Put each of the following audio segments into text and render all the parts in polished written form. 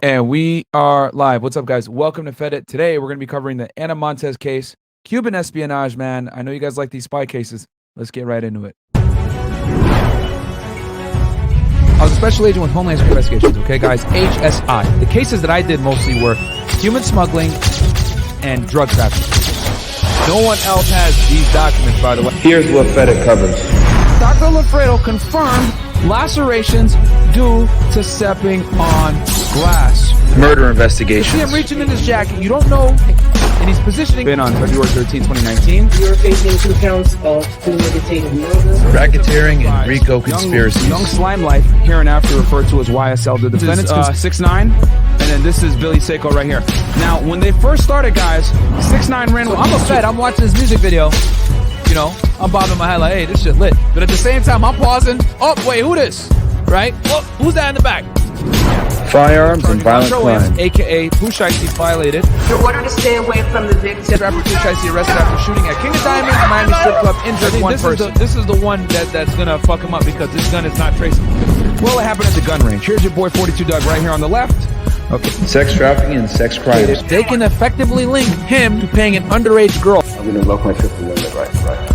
And we are live. What's up, guys? Welcome to Fed It. Today, we're going to be covering the Ana Montes case, Cuban espionage, man. I know you guys like these spy cases. Let's get right into it. I was a special agent with Homeland Security Investigations, okay, guys? HSI. The cases that I did mostly were human smuggling and drug trafficking. No one else has these documents, by the way. Here's what Fed It covers. Dr. Lafredo confirmed lacerations due to stepping on glass. Murder investigations. You see him reaching in his jacket. You don't know, and he's positioning. Been on February 13, 2019. You're facing 2 counts of premeditated murder, Racketeering and RICO conspiracies. Young Slime Life, hereinafter referred to as YSL. The defendants, 6'9", and then this is Billy Seiko right here. Now, when they first started, guys, 6'9" ran with... I'm a Fed. I'm watching this music video. You know, I'm bobbing my head like, hey, this shit lit. But at the same time, I'm pausing. Oh, wait, who this? Right? Oh, who's that in the back? Firearms and violent crime. A.K.A. Pushaisi violated. you're ordered to stay away from the victim. Rapper Pushaisi arrested after shooting at King of Diamonds, Miami strip club, injured one person. This is the one that's going to fuck him up because this gun is not traceable. Well, it happened at the gun range. Here's your boy 42 Doug right here on the left. Okay. Sex trafficking and sex crimes. They can effectively link him to paying an underage girl. I'm going to lock my trip limit right.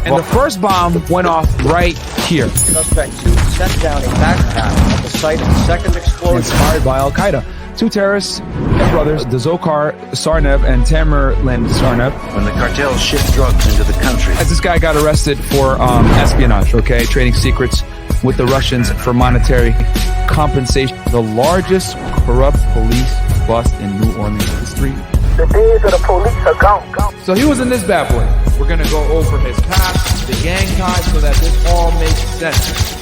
And the first bomb went off right here. Suspect 2 set down a backpack at the site of the second explosion. Inspired by Al-Qaeda. 2 terrorists and brothers, the Dzhokhar Sarnev and Tamerlan Sarnev. When the cartels ship drugs into the country. As this guy got arrested for espionage, okay, trading secrets with the Russians for monetary compensation. The largest corrupt police bust in New Orleans history. The days of the police are gone. So he was in this bad boy. We're going to go over his past, the gang ties, so that this all makes sense.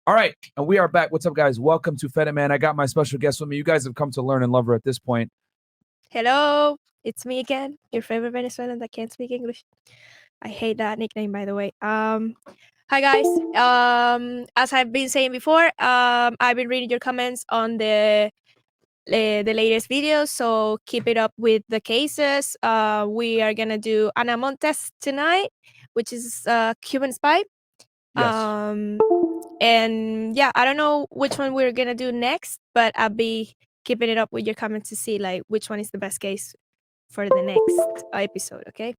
All right, and we are back. What's up, guys? Welcome to Fed It, man. I got my special guest with me. You guys have come to learn and love her at this point. Hello, it's me again, your favorite Venezuelan that can't speak English. I hate that nickname, by the way. Hi guys. As I've been saying before, I've been reading your comments on the latest videos, so keep it up with the cases. We are gonna do Ana Montes tonight, which is Cuban spy. Yes. And yeah, I don't know which one we're gonna do next, but I'll be keeping it up with your comments to see like which one is the best case for the next episode. Okay.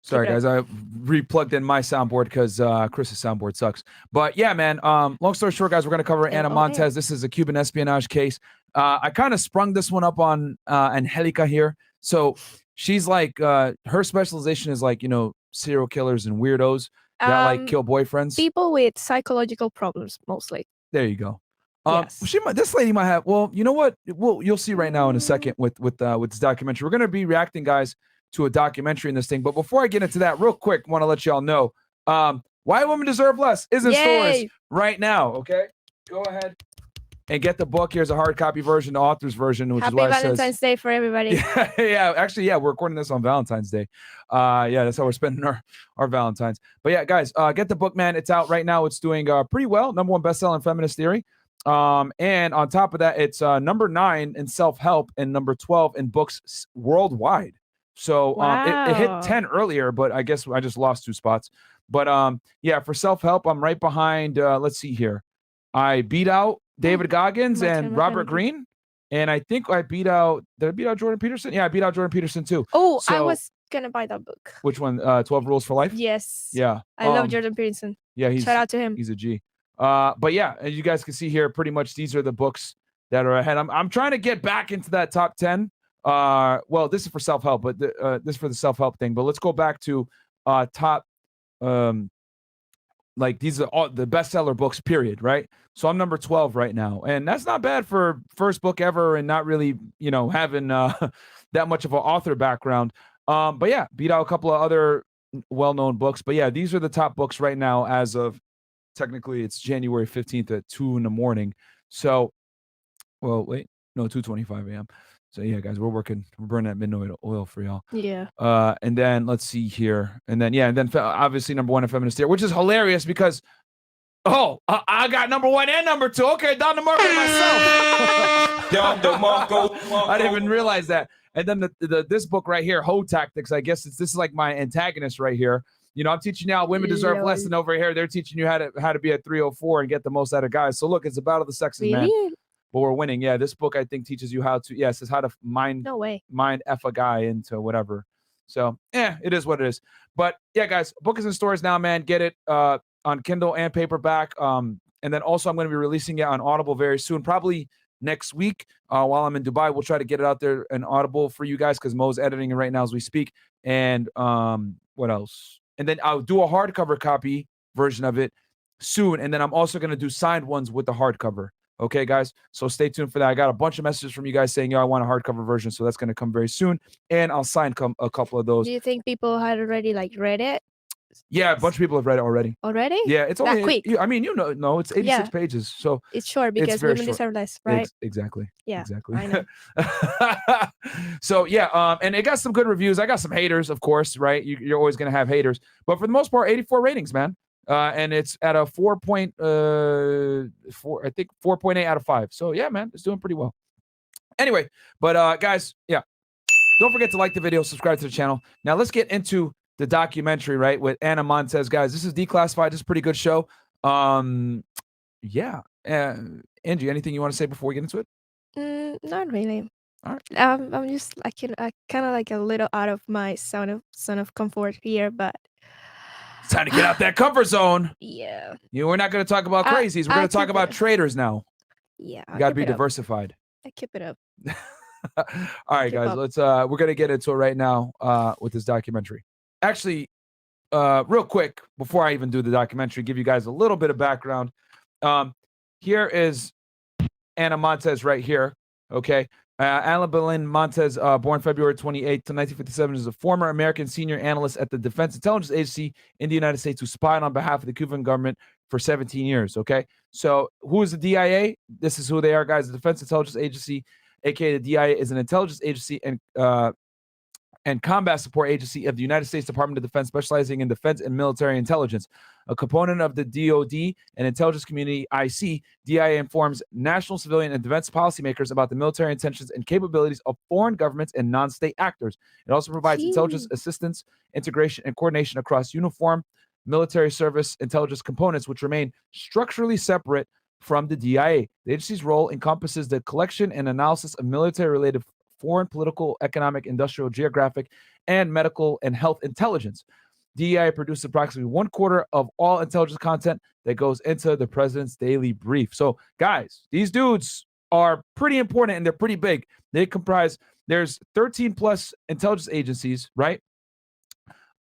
Sorry, guys. I replugged in my soundboard because Chris's soundboard sucks. But yeah, man. Long story short, guys, we're gonna cover Ana Montes. This is a Cuban espionage case. I kind of sprung this one up on Angelica here. So she's like, her specialization is like, you know, serial killers and weirdos that like kill boyfriends. People with psychological problems, mostly. There you go. Yes. This lady might have. Well, you know what? You'll see right now in a second with this documentary. We're gonna be reacting, guys, to a documentary in this thing. But before I get into that, real quick, want to let y'all know, Why Women Deserve Less is in stores right now. Okay, go ahead and get the book. Here's a hard copy version, the author's version, which Happy is why Valentine's Day for everybody. Yeah. Actually, yeah, we're recording this on Valentine's Day. Yeah, that's how we're spending our Valentines. But yeah, guys, get the book, man. It's out right now. It's doing pretty well. #1 bestseller in feminist theory. And on top of that, it's number 9 in self-help and number 12 in books worldwide. So it hit 10 earlier, but I guess I just lost 2 spots. But yeah, for self-help, I'm right behind. Let's see here. I beat out David Goggins and Robert Greene, and I think I beat out. Did I beat out Jordan Peterson? Yeah, I beat out Jordan Peterson too. Oh, I was gonna buy that book. Which one? 12 Rules for Life. Yes. Yeah, I love Jordan Peterson. Yeah, shout out to him. He's a G. But yeah, as you guys can see here, pretty much these are the books that are ahead. I'm trying to get back into that top 10. Well, this is for self-help, but this is for the self-help thing. But let's go back to top. Like these are all the bestseller books, period, right? So I'm number 12 right now, and that's not bad for first book ever, and not really, you know, having that much of an author background. But yeah, beat out a couple of other well-known books. But yeah, these are the top books right now as of technically it's January 15th at 2 in the morning. So, well, wait, no, 2:25 a.m. So yeah, guys, we're burning that midnight oil for y'all. Yeah. And then let's see here, and then obviously #1 in feminist theory, which is hilarious because I got #1 and #2. Okay, Don DeMarco myself. I didn't even realize that. And then this book right here, Hoe Tactics. I guess this is like my antagonist right here. You know, I'm teaching you how women deserve less, and over here they're teaching you how to be a 304 and get the most out of guys. So look, it's a battle of the sexes, man. But we're winning. Yeah, this book I think teaches you how to. Yeah, it says how to mind F a guy into whatever. So yeah, it is what it is. But yeah, guys, book is in stores now, man. Get it on Kindle and paperback. And then also I'm going to be releasing it on Audible very soon, probably next week while I'm in Dubai. We'll try to get it out there in Audible for you guys because Mo's editing it right now as we speak. And what else? And then I'll do a hardcover copy version of it soon. And then I'm also going to do signed ones with the hardcover. Okay, guys. So stay tuned for that. I got a bunch of messages from you guys saying, yo, I want a hardcover version. So that's going to come very soon. And I'll sign a couple of those. Do you think people had already read it? Yeah, a bunch of people have read it already. Already? Yeah, it's only quick. I mean, no, it's 86 pages. So it's short because women deserve less, right? Exactly. Yeah, exactly. I know. So yeah, and it got some good reviews. I got some haters, of course, right? You're always gonna have haters, but for the most part, 84 ratings, man. And it's at a 4.8 out of 5. So yeah, man, it's doing pretty well. Anyway, but guys, yeah, don't forget to like the video, subscribe to the channel. Now let's get into the documentary, right, with Ana Montes, guys. This is Declassified. This is a pretty good show. Yeah. Angie, anything you want to say before we get into it? Not really. All right. I'm just kind of like a little out of my zone of comfort here, but it's time to get out that comfort zone. Yeah. We're not going to talk about crazies. We're going to talk about traitors now. Yeah. You got to be diversified. I keep it up. All right, guys. Let's we're going to get into it right now with this documentary. Actually, real quick, before I even do the documentary, give you guys a little bit of background. Here is Ana Montes right here, okay? Ana Belén Montez, born February 28th, 1957, is a former American senior analyst at the Defense Intelligence Agency in the United States who spied on behalf of the Cuban government for 17 years, okay? So who is the DIA? This is who they are, guys. The Defense Intelligence Agency, a.k.a. the DIA, is an intelligence agency and combat support agency of the United States Department of Defense, specializing in defense and military intelligence. A component of the DoD and intelligence community, IC, DIA informs national, civilian, and defense policymakers about the military intentions and capabilities of foreign governments and non-state actors. It also provides intelligence assistance, integration, and coordination across uniform military service intelligence components, which remain structurally separate from the DIA. The agency's role encompasses the collection and analysis of military-related foreign, political, economic, industrial, geographic, and medical and health intelligence. DEI produces approximately 1/4 of all intelligence content that goes into the president's daily brief. So, guys, these dudes are pretty important and they're pretty big. They comprise, there's 13 plus intelligence agencies, right?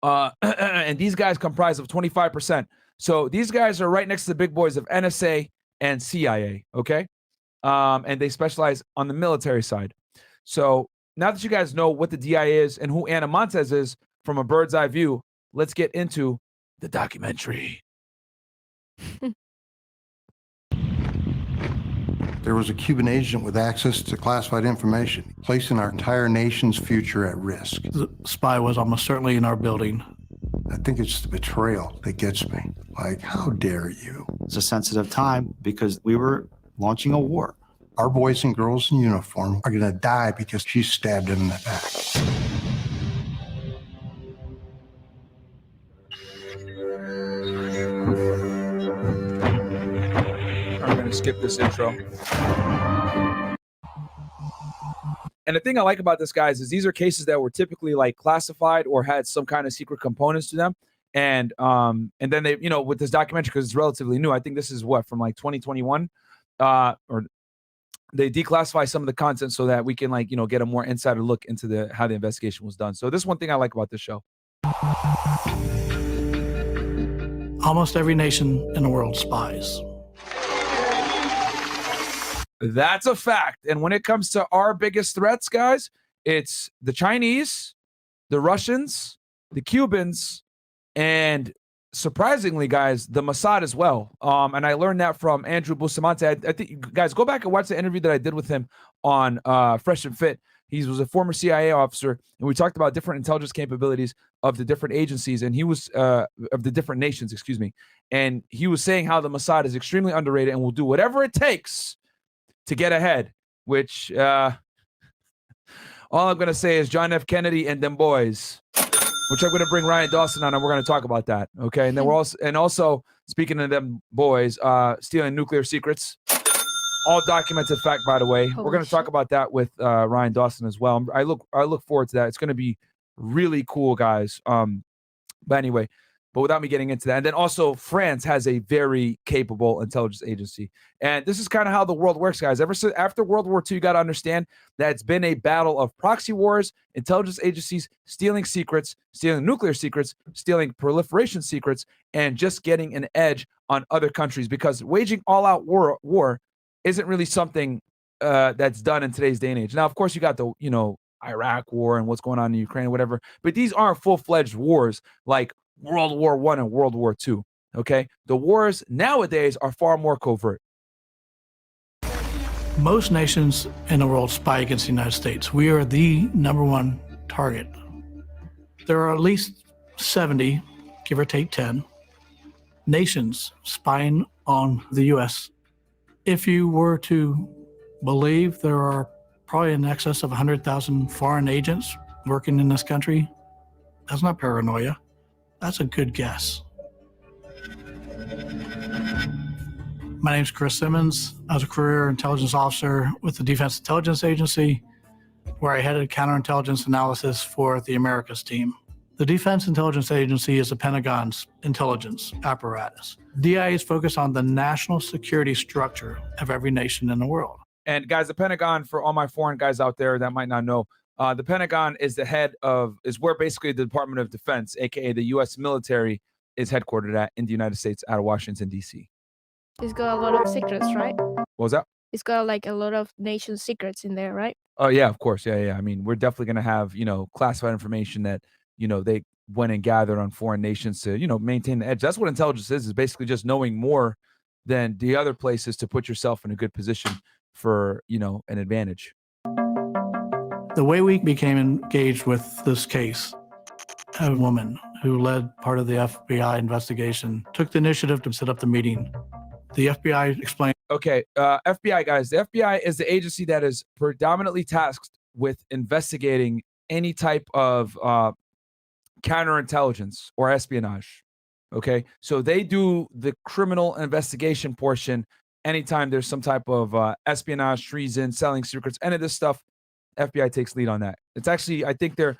And these guys comprise of 25%. So these guys are right next to the big boys of NSA and CIA, okay? And they specialize on the military side. So now that you guys know what the DIA is and who Ana Montes is from a bird's eye view, let's get into the documentary. There was a Cuban agent with access to classified information, placing our entire nation's future at risk. The spy was almost certainly in our building. I think it's the betrayal that gets me. Like, how dare you? It's a sensitive time because we were launching a war. Our boys and girls in uniform are going to die because she stabbed him in the back. I'm going to skip this intro. And the thing I like about this, guys, is these are cases that were typically like classified or had some kind of secret components to them. And then they, with this documentary, because it's relatively new, I think this is what, from like 2021, or they declassify some of the content so that we can get a more insider look into how the investigation was done. So this is one thing I like about this show. Almost every nation in the world spies. That's a fact. And when it comes to our biggest threats, guys, it's the Chinese, the Russians, the Cubans, and surprisingly, guys, the Mossad as well. And I learned that from Andrew Bustamante. I think, guys, go back and watch the interview that I did with him on Fresh and Fit. He was a former CIA officer, and we talked about different intelligence capabilities of the different agencies, and he was of the different nations, excuse me. And he was saying how the Mossad is extremely underrated and will do whatever it takes to get ahead, which all I'm going to say is John F. Kennedy and them boys. which I'm going to bring Ryan Dawson on, and we're going to talk about that. Okay, and then we're also speaking of them boys, stealing nuclear secrets, all documented fact, by the way. We're going to talk about that with Ryan Dawson as well. I look forward to that. It's going to be really cool, guys. But anyway, but without me getting into that, and then also France has a very capable intelligence agency, and this is kind of how the world works, guys. Ever since after World War II, you got to understand that it's been a battle of proxy wars, intelligence agencies stealing secrets, stealing nuclear secrets, stealing proliferation secrets, and just getting an edge on other countries, because waging all-out war isn't really something that's done in today's day and age. Now, of course, you got the Iraq war and what's going on in Ukraine or whatever, but these aren't full-fledged wars like World War I and World War II. Okay, the wars nowadays are far more covert. Most nations in the world spy against the United States. We are the #1 target. There are at least 70, give or take 10, nations spying on the U.S. If you were to believe there are probably in excess of 100,000 foreign agents working in this country, that's not paranoia. That's a good guess. My name's Chris Simmons. I was a career intelligence officer with the Defense Intelligence Agency, where I headed counterintelligence analysis for the Americas team. The Defense Intelligence Agency is the Pentagon's intelligence apparatus. DIA is focused on the national security structure of every nation in the world. And guys, the Pentagon, for all my foreign guys out there that might not know, the Pentagon is where basically the Department of Defense, aka the U.S. military, is headquartered at in the United States, out of Washington, D.C. It's got a lot of secrets, right? What was that? It's got like a lot of nation secrets in there, right? Oh yeah, of course, yeah. I mean, we're definitely gonna have classified information that they went and gathered on foreign nations to maintain the edge. That's what intelligence is basically just knowing more than the other places to put yourself in a good position for an advantage. The way we became engaged with this case, a woman who led part of the FBI investigation took the initiative to set up the meeting. The FBI explained. Okay, FBI guys, the FBI is the agency that is predominantly tasked with investigating any type of counterintelligence or espionage. Okay, so they do the criminal investigation portion anytime there's some type of espionage, treason, selling secrets, any of this stuff. FBI takes lead on that. It's actually, I think their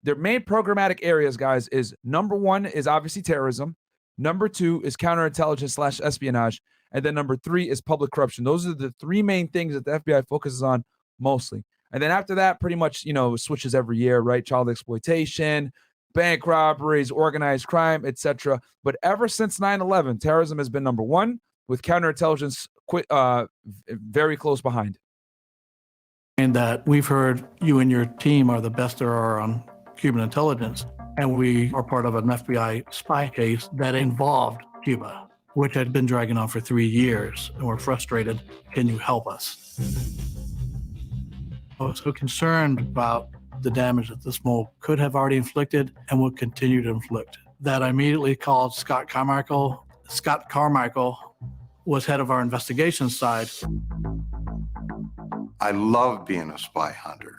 main programmatic areas, guys, is number 1 is obviously terrorism, number 2 is counterintelligence / espionage, and then number 3 is public corruption. Those are the 3 main things that the FBI focuses on mostly. And then after that, pretty much switches every year, right? Child exploitation, bank robberies, organized crime, etc. But ever since 9/11, terrorism has been number 1, with counterintelligence very close behind. And that we've heard you and your team are the best there are on Cuban intelligence. And we are part of an FBI spy case that involved Cuba, which had been dragging on for 3 years. And we're frustrated. Can you help us? I was so concerned about the damage that this mole could have already inflicted and will continue to inflict that I immediately called Scott Carmichael. Scott Carmichael was head of our investigation side. I love being a spy hunter.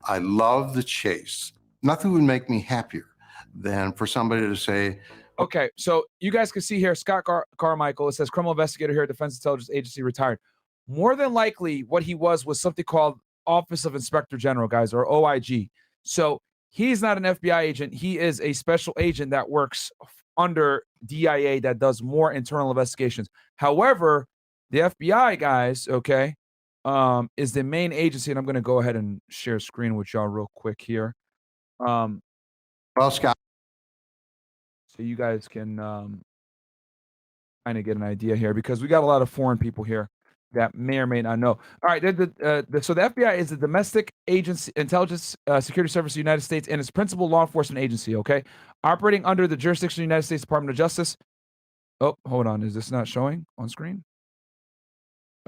I love the chase. Nothing would make me happier than for somebody to say, okay, so you guys can see here, Scott Carmichael, it says criminal investigator here at Defense Intelligence Agency, retired. More than likely, what he was something called Office of Inspector General, guys, or OIG. So he's not an FBI agent. He is a special agent that works under DIA that does more internal investigations. However, the FBI, guys, okay, is the main agency, and I'm going to go ahead and share screen with y'all real quick here. well, Scott, so you guys can kind of get an idea here, because we got a lot of foreign people here that may or may not know. All right, so the FBI is the domestic agency, intelligence security service of the United States, and its principal law enforcement agency, okay? Operating under the jurisdiction of the United States Department of Justice. Oh, hold on. Is this not showing on screen?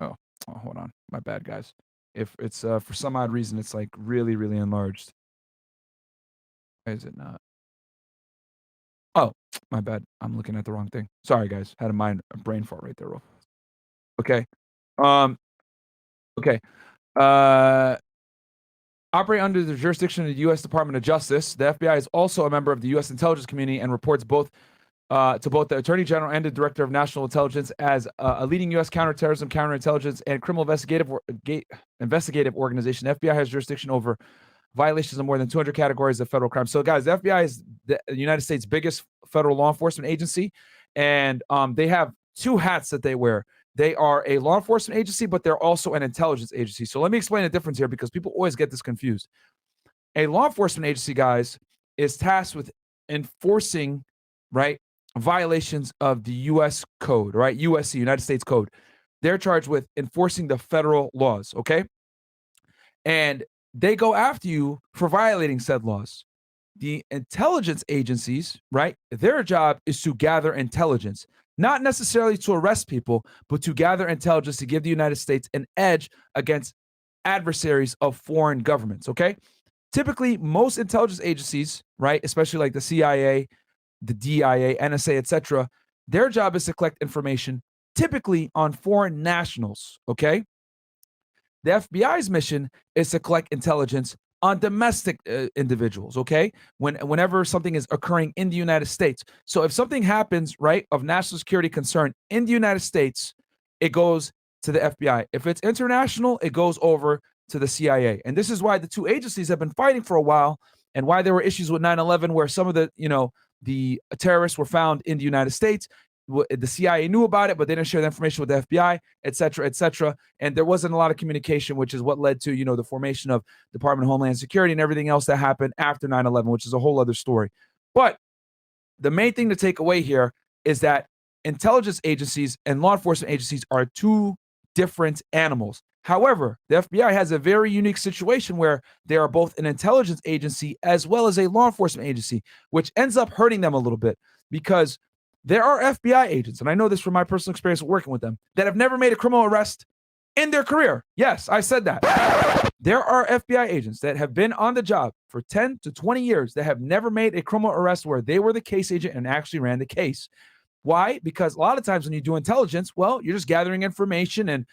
Oh, hold on. My bad, guys. If it's for some odd reason, it's like really, really enlarged. Why is it not? Oh, my bad. I'm looking at the wrong thing. Sorry, guys. Had a brain fart right there. Okay. Okay. Operate under the jurisdiction of the U.S. Department of Justice. The FBI is also a member of the U.S. intelligence community and reports to both the Attorney General and the Director of National Intelligence as a leading U.S. counterterrorism, counterintelligence, and criminal investigative organization. The FBI has jurisdiction over violations of more than 200 categories of federal crimes. So, guys, the FBI is the United States' biggest federal law enforcement agency, and they have two hats that they wear. They are a law enforcement agency, but they're also an intelligence agency. So let me explain the difference here because people always get this confused. A law enforcement agency, guys, is tasked with enforcing, right, violations of the U.S. code, right? USC, United States Code. They're charged with enforcing the federal laws, okay? And they go after you for violating said laws. The intelligence agencies, right, their job is to gather intelligence, not necessarily to arrest people, but to gather intelligence to give the United States an edge against adversaries of foreign governments, okay? Typically, most intelligence agencies, right, especially like the CIA, the DIA, NSA, etc., their job is to collect information typically on foreign nationals, okay? The FBI's mission is to collect intelligence on domestic individuals, okay? Whenever something is occurring in the United States. So if something happens, right, of national security concern in the United States, it goes to the FBI. If it's international, it goes over to the CIA. And this is why the two agencies have been fighting for a while and why there were issues with 9/11 where some of the, the terrorists were found in the United States. The CIA knew about it, but they didn't share the information with the FBI, et cetera, et cetera. And there wasn't a lot of communication, which is what led to, the formation of Department of Homeland Security and everything else that happened after 9/11, which is a whole other story. But the main thing to take away here is that intelligence agencies and law enforcement agencies are two different animals. However, the FBI has a very unique situation where they are both an intelligence agency as well as a law enforcement agency, which ends up hurting them a little bit because there are FBI agents, and I know this from my personal experience working with them, that have never made a criminal arrest in their career. Yes, I said that. There are FBI agents that have been on the job for 10 to 20 years that have never made a criminal arrest where they were the case agent and actually ran the case. Why? Because a lot of times when you do intelligence, well, you're just gathering information and,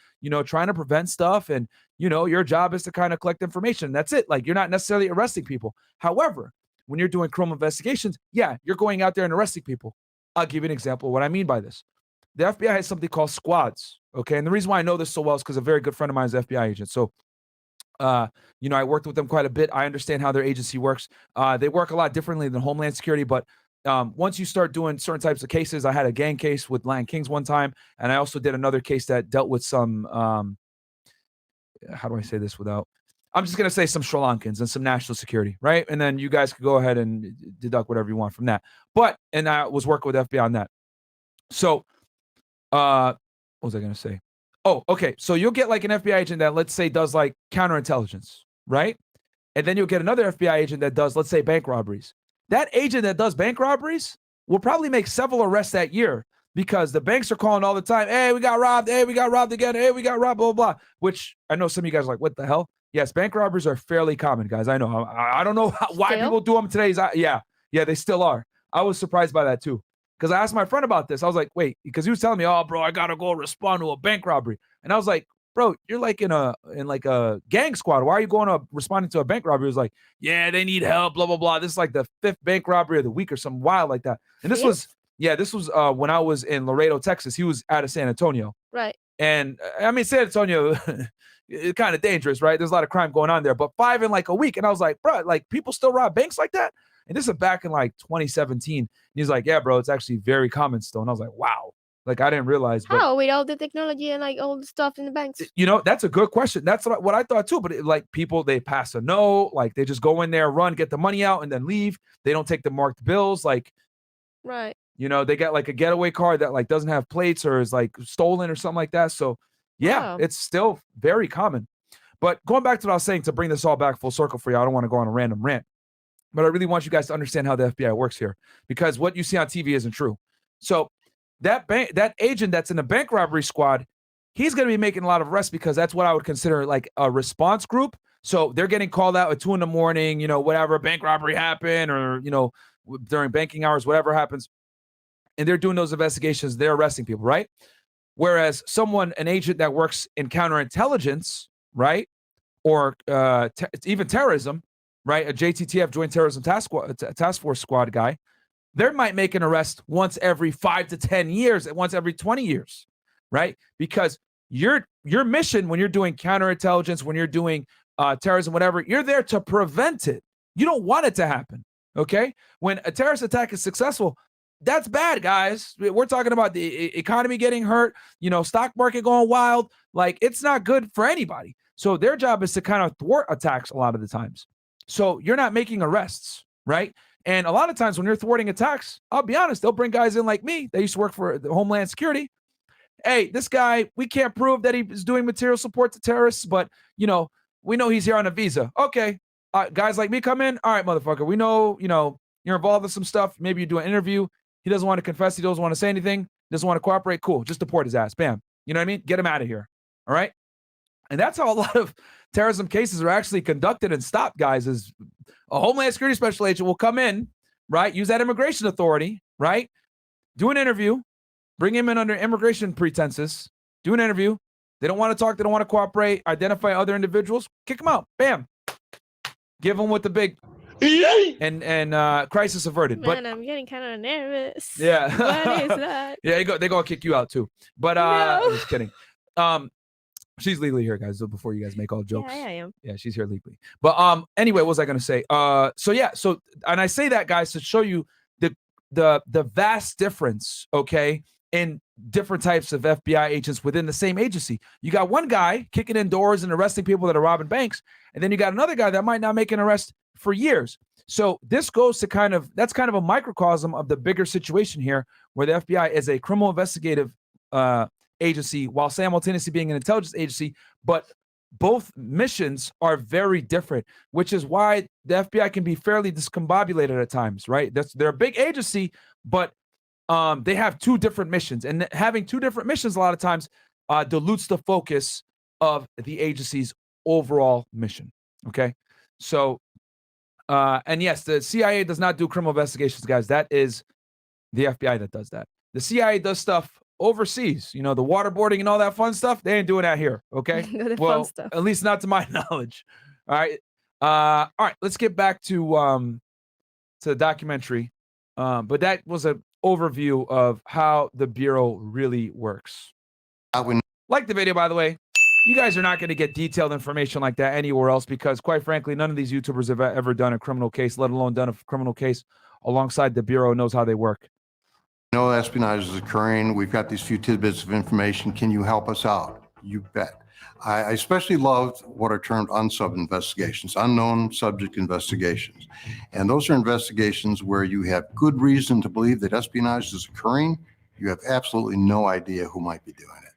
trying to prevent stuff. And, your job is to kind of collect information. That's it. Like, you're not necessarily arresting people. However, when you're doing criminal investigations, yeah, you're going out there and arresting people. I'll give you an example of what I mean by this. The FBI has something called squads, okay? And the reason why I know this so well is because a very good friend of mine is an FBI agent. So, I worked with them quite a bit. I understand how their agency works. They work a lot differently than Homeland Security, but once you start doing certain types of cases, I had a gang case with Latin Kings one time, and I also did another case that dealt with some, how do I say this without, I'm just going to say some Sri Lankans and some national security, right? And then you guys could go ahead and deduct whatever you want from that. And I was working with FBI on that. So, what was I going to say? Oh, okay. So you'll get like an FBI agent that, let's say, does like counterintelligence, right? And then you'll get another FBI agent that does, let's say, bank robberies. That agent that does bank robberies will probably make several arrests that year because the banks are calling all the time, hey, we got robbed. Hey, we got robbed again. Hey, we got robbed, blah, blah, blah. Which I know some of you guys are like, what the hell? Yes, bank robberies are fairly common, guys. I know. I don't know why people do them today's. Yeah, they still are. I was surprised by that too. Because I asked my friend about this. I was like, wait, because he was telling me, oh, bro, I got to go respond to a bank robbery. And I was like, bro, you're like in a gang squad. Why are you going to responding to a bank robbery? He was like, yeah, they need help, blah, blah, blah. This is like the 5th bank robbery of the week or something wild like that. And this was when I was in Laredo, Texas. He was out of San Antonio. Right. And I mean, San Antonio, it's kind of dangerous, right? There's a lot of crime going on there, but 5 in like a week. And I was like, bro, like people still rob banks like that? And this is back in like 2017. And he's like, yeah, bro, it's actually very common still. And I was like, wow. Like, I didn't realize. But, how? With all the technology and like all the stuff in the banks? That's a good question. That's what I thought too. But like people, they pass a note, like they just go in there, run, get the money out and then leave. They don't take the marked bills. Like, right. They got like a getaway car that like doesn't have plates or is like stolen or something like that. So yeah, It's still very common. But going back to what I was saying, to bring this all back full circle for you, I don't want to go on a random rant, but I really want you guys to understand how the FBI works here, because what you see on TV isn't true. So that agent that's in the bank robbery squad, he's going to be making a lot of arrests because that's what I would consider like a response group. So they're getting called out at 2 a.m, whatever, bank robbery happened, or, during banking hours, whatever happens. And they're doing those investigations. They're arresting people, right? Whereas an agent that works in counterintelligence, right, or even terrorism, right? A JTTF, Joint Terrorism Task Force Squad guy, they might make an arrest once every 5 to 10 years, and once every 20 years, right? Because your mission when you're doing counterintelligence, when you're doing terrorism, whatever, you're there to prevent it. You don't want it to happen, okay? When a terrorist attack is successful, that's bad, guys. We're talking about the economy getting hurt, stock market going wild. Like, it's not good for anybody. So their job is to kind of thwart attacks a lot of the times. So you're not making arrests, right? And a lot of times when you're thwarting attacks, I'll be honest, they'll bring guys in like me. They used to work for the Homeland Security. Hey, this guy, we can't prove that he's doing material support to terrorists, but, we know he's here on a visa. Okay. Guys like me come in. All right, motherfucker. We know, you're involved in some stuff. Maybe you do an interview. He doesn't want to confess. He doesn't want to say anything. Doesn't want to cooperate. Cool. Just deport his ass. Bam. You know what I mean? Get him out of here. All right. And that's how a lot of terrorism cases are actually conducted and stopped, guys, is a Homeland Security special agent will come in, right? Use that immigration authority, right? Do an interview, bring him in under immigration pretenses, do an interview. They don't want to talk. They don't want to cooperate. Identify other individuals. Kick them out. Bam. Give them with the big and crisis averted. Man, I'm getting kind of nervous. Yeah. What is that? Yeah, they're gonna kick you out too. But No. I'm just kidding. She's legally here, guys. So before you guys make all jokes. Yeah, I am. Yeah, she's here legally. But anyway, what was I gonna say? So and I say that, guys, to show you the vast difference, okay, in different types of FBI agents within the same agency. You got one guy kicking in doors and arresting people that are robbing banks, and then you got another guy that might not make an arrest for years. So this goes to that's kind of a microcosm of the bigger situation here, where the FBI is a criminal investigative agency while simultaneously being an intelligence agency, but both missions are very different, which is why the FBI can be fairly discombobulated at times, right? They're a big agency, but they have two different missions, and having two different missions a lot of times dilutes the focus of the agency's overall mission. Okay, so and yes, the CIA does not do criminal investigations, guys. That is the FBI that does that. The CIA does stuff overseas, the waterboarding and all that fun stuff. They ain't doing that here. Okay, The well, fun stuff. at least not to my knowledge. All right, let's get back to the documentary. But that was an overview of how the Bureau really works. Like the video, by the way. You guys are not going to get detailed information like that anywhere else, because quite frankly, none of these YouTubers have ever done a criminal case, let alone done a criminal case alongside the Bureau, knows how they work. No espionage is occurring. We've got these few tidbits of information. Can you help us out? You bet. I especially loved what are termed unsub investigations, unknown subject investigations. And those are investigations where you have good reason to believe that espionage is occurring. You have absolutely no idea who might be doing it.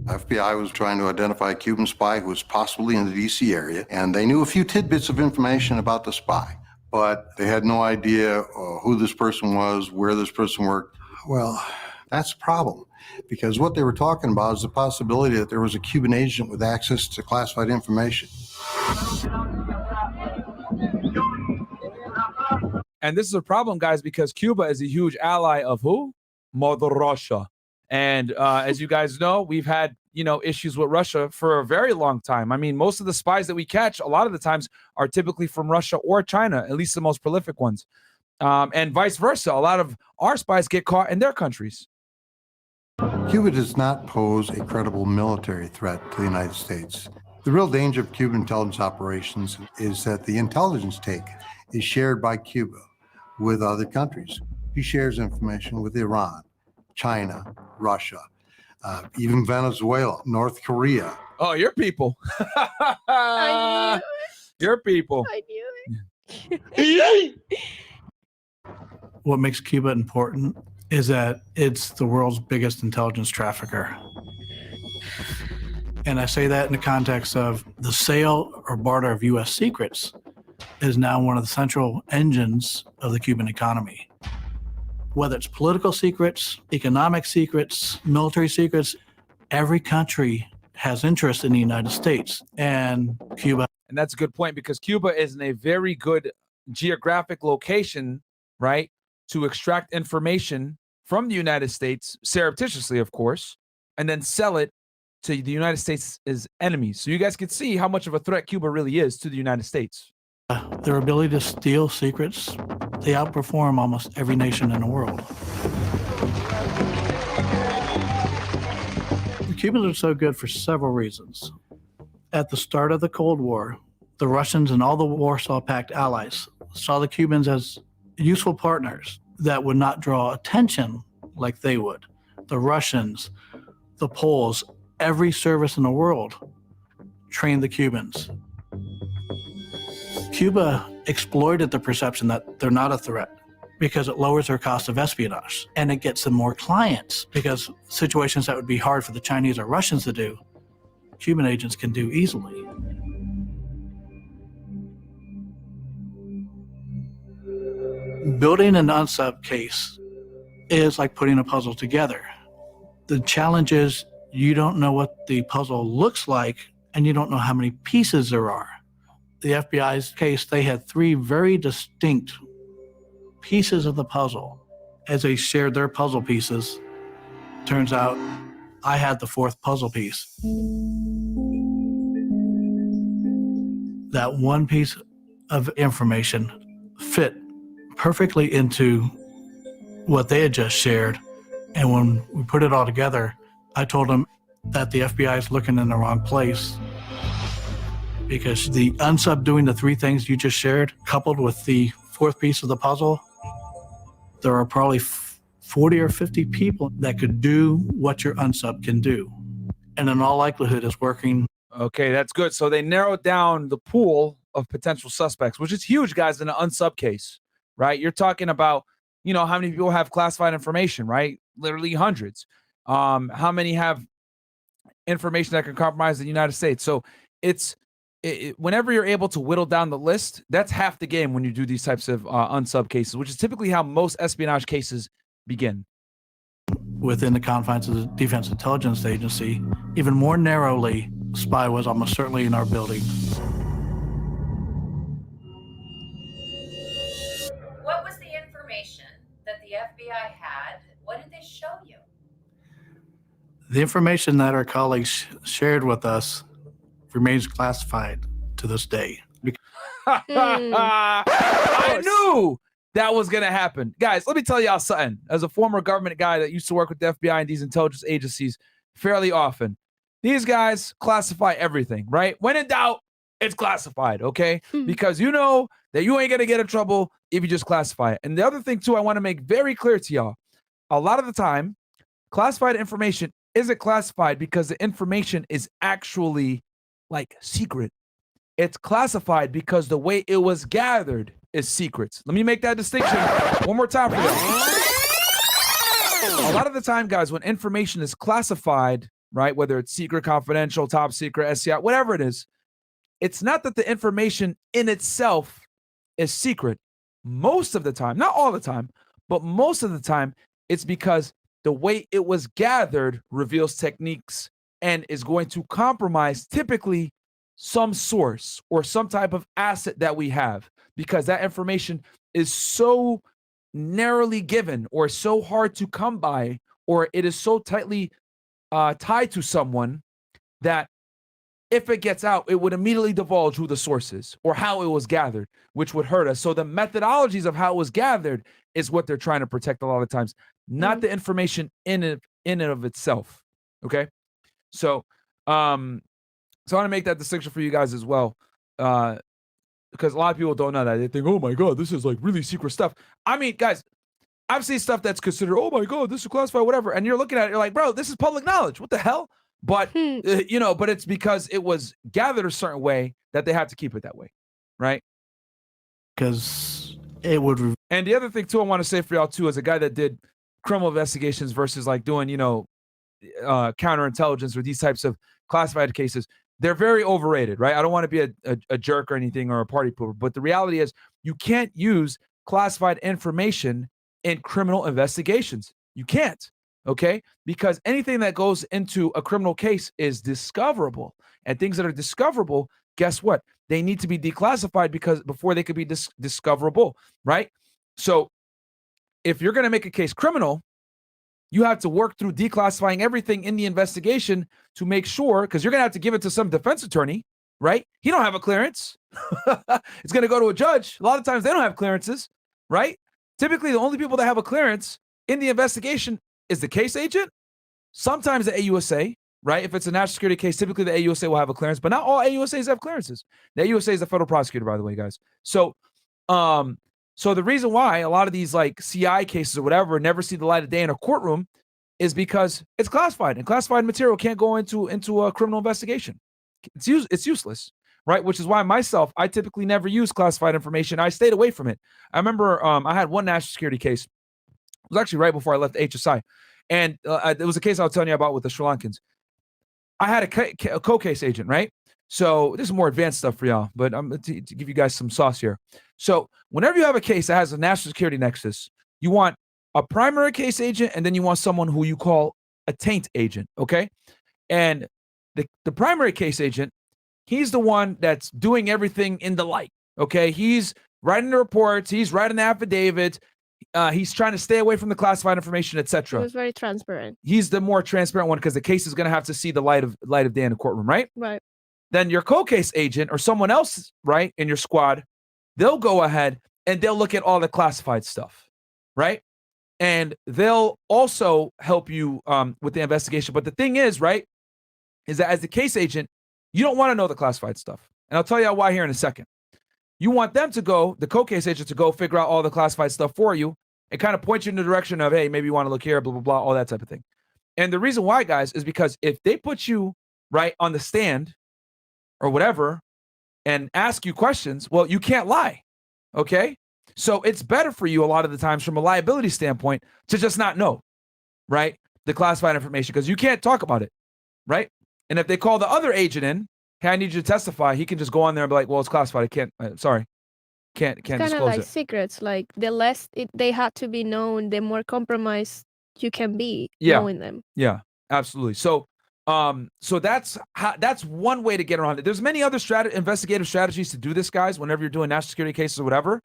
FBI was trying to identify a Cuban spy who was possibly in the DC area, and they knew a few tidbits of information about the spy, but they had no idea who this person was, where this person worked. Well, that's a problem, because what they were talking about is the possibility that there was a Cuban agent with access to classified information. And this is a problem, guys, because Cuba is a huge ally of who? Mother Russia. And as you guys know, we've had, issues with Russia for a very long time. I mean, most of the spies that we catch, a lot of the times, are typically from Russia or China, at least the most prolific ones. And vice versa. A lot of our spies get caught in their countries. Cuba does not pose a credible military threat to the United States. The real danger of Cuban intelligence operations is that the intelligence take is shared by Cuba with other countries. He shares information with Iran, China, Russia, even Venezuela, North Korea. Oh, your people. I knew Your people. I knew it. What makes Cuba important is that it's the world's biggest intelligence trafficker. And I say that in the context of the sale or barter of U.S. secrets is now one of the central engines of the Cuban economy. Whether it's political secrets, economic secrets, military secrets, every country has interest in the United States and Cuba. And that's a good point, because Cuba is in a very good geographic location, right, to extract information from the United States, surreptitiously, of course, and then sell it to the United States' enemies. So you guys can see how much of a threat Cuba really is to the United States. Their ability to steal secrets, they outperform almost every nation in the world. The Cubans are so good for several reasons. At the start of the Cold War, the Russians and all the Warsaw Pact allies saw the Cubans as useful partners that would not draw attention like they would. The Russians, the Poles, every service in the world trained the Cubans. Cuba exploited the perception that they're not a threat because it lowers their cost of espionage, and it gets them more clients because situations that would be hard for the Chinese or Russians to do, Cuban agents can do easily. Building an unsub case is like putting a puzzle together. The challenge is you don't know what the puzzle looks like, and you don't know how many pieces there are. The FBI's case, they had 3 very distinct pieces of the puzzle. As they shared their puzzle pieces, turns out I had the 4th puzzle piece. That one piece of information fit perfectly into what they had just shared. And when we put it all together, I told them that the FBI is looking in the wrong place, because the unsub doing the 3 things you just shared, coupled with the 4th piece of the puzzle, there are probably 40 or 50 people that could do what your unsub can do. And in all likelihood is working. Okay, that's good. So they narrowed down the pool of potential suspects, which is huge, guys, in an unsub case, right? You're talking about, you know, how many people have classified information, right? Literally hundreds. How many have information that can compromise the United States? So whenever you're able to whittle down the list, that's half the game when you do these types of unsub cases, which is typically how most espionage cases begin. Within the confines of the Defense Intelligence Agency, even more narrowly, Spy was almost certainly in our building. What was the information that the FBI had? What did they show you? The information that our colleagues shared with us remains classified to this day. I knew that was going to happen. Guys, let me tell y'all something. As a former government guy that used to work with the FBI and these intelligence agencies fairly often, these guys classify everything, right? When in doubt, it's classified, okay? Because you know that you ain't going to get in trouble if you just classify it. And the other thing, too, I want to make very clear to y'all, a lot of the time, classified information isn't classified because the information is actually like secret. It's classified because the way it was gathered is secrets. Let me make that distinction one more time for you. A lot of the time, guys, when information is classified, right, whether it's secret, confidential, top secret, SCI, whatever it is, it's not that the information in itself is secret. Most of the time, not all the time, but most of the time, it's because the way it was gathered reveals techniques and is going to compromise typically some source or some type of asset that we have, because that information is so narrowly given or so hard to come by, or it is so tightly tied to someone that if it gets out, it would immediately divulge who the source is or how it was gathered, which would hurt us. So the methodologies of how it was gathered is what they're trying to protect a lot of times, not the information in and of itself. Okay. So, so I want to make that distinction for you guys as well. Because a lot of people don't know that. They think, oh my God, this is like really secret stuff. I mean, guys, I've seen stuff that's considered, oh my God, this is classified, whatever. And you're looking at it, you're like, bro, this is public knowledge. What the hell? But, you know, but it's because it was gathered a certain way that they had to keep it that way. Right? Because it would. And the other thing, too, I want to say for y'all, too, as a guy that did criminal investigations versus like doing, you know, counterintelligence or these types of classified cases, they're very overrated, right? I don't want to be a jerk or anything or a party pooper, but the reality is you can't use classified information in criminal investigations. You can't, okay? Because anything that goes into a criminal case is discoverable. And things that are discoverable, guess what? They need to be declassified because before they could be discoverable, right? So if you're going to make a case criminal, you have to work through declassifying everything in the investigation to make sure, because you're going to have to give it to some defense attorney, right? He don't have a clearance. It's going to go to a judge. A lot of times they don't have clearances, right? Typically, the only people that have a clearance in the investigation is the case agent, sometimes the AUSA, right? If it's a national security case, typically the AUSA will have a clearance, but not all AUSAs have clearances. The AUSA is the federal prosecutor, by the way, guys. So, so the reason why a lot of these like CI cases or whatever never see the light of day in a courtroom is because it's classified, and classified material can't go into a criminal investigation. It's useless, right? Which is why myself, I typically never use classified information. I stayed away from it. I remember I had one national security case. It was actually right before I left HSI, and it was a case I was telling you about with the Sri Lankans. I had a co-case agent, right? So this is more advanced stuff for y'all, but I'm to give you guys some sauce here. So whenever you have a case that has a national security nexus, you want a primary case agent, and then you want someone who you call a taint agent, okay? And the primary case agent, he's the one that's doing everything in the light, okay? He's writing the reports, he's writing the affidavits, he's trying to stay away from the classified information, etc. It was very transparent. He's the more transparent one because the case is going to have to see the light of day in the courtroom, right? Right. Then your co-case agent or someone else, right, in your squad, they'll go ahead and they'll look at all the classified stuff, right? And they'll also help you with the investigation. But the thing is, right, is that as the case agent, you don't want to know the classified stuff. And I'll tell you why here in a second. You want them to go, the co-case agent, to go figure out all the classified stuff for you and kind of point you in the direction of, hey, maybe you want to look here, blah, blah, blah, all that type of thing. And the reason why, guys, is because if they put you right on the stand or whatever and ask you questions, well, you can't lie, okay? So it's better for you a lot of the times from a liability standpoint to just not know, right, the classified information, because you can't talk about it, right? And if they call the other agent in, hey, I need you to testify, he can just go on there and be like, well, it's classified. I can't, sorry, can't It's kind of disclose like it. secrets. Like the less they had to be known, the more compromised you can be knowing them. Yeah, absolutely. So, so that's one way to get around it. There's many other investigative strategies to do this, guys, whenever you're doing national security cases or whatever.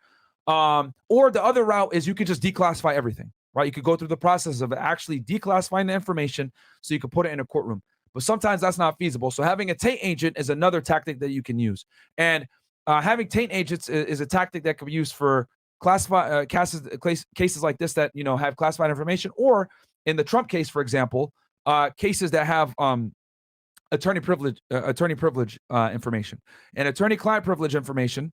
Or the other route is you could just declassify everything, right? You could go through the process of actually declassifying the information so you could put it in a courtroom. But sometimes that's not feasible. So having a taint agent is another tactic that you can use. And having taint agents is a tactic that can be used for classified cases like this that, you know, have classified information, or in the Trump case, for example, cases that have attorney privilege information. And attorney-client privilege information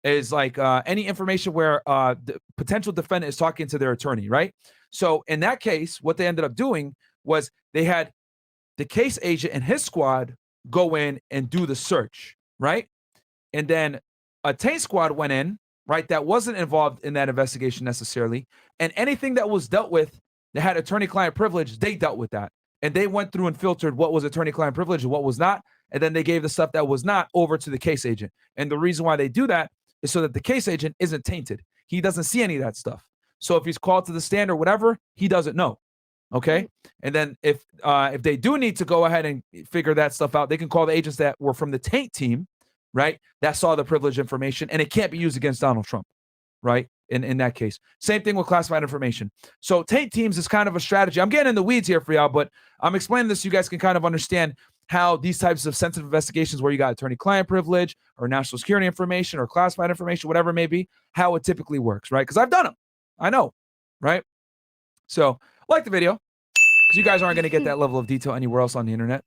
is like any information where the potential defendant is talking to their attorney, right? So in that case, what they ended up doing was they had the case agent and his squad go in and do the search, right? And then a taint squad went in, right, that wasn't involved in that investigation necessarily. And anything that was dealt with that had attorney-client privilege, they dealt with that. And they went through and filtered what was attorney-client privilege and what was not. And then they gave the stuff that was not over to the case agent. And the reason why they do that is so that the case agent isn't tainted. He doesn't see any of that stuff. So if he's called to the stand or whatever, he doesn't know. Okay. And then if they do need to go ahead and figure that stuff out, they can call the agents that were from the taint team, right, that saw the privileged information, and it can't be used against Donald Trump, right, in that case. Same thing with classified information. So taint teams is kind of a strategy. I'm getting in the weeds here for y'all, but I'm explaining this so you guys can kind of understand how these types of sensitive investigations where you got attorney-client privilege or national security information or classified information, whatever it may be, how it typically works, right? Because I've done them. I know, right? So like the video, because you guys aren't going to get that level of detail anywhere else on the internet.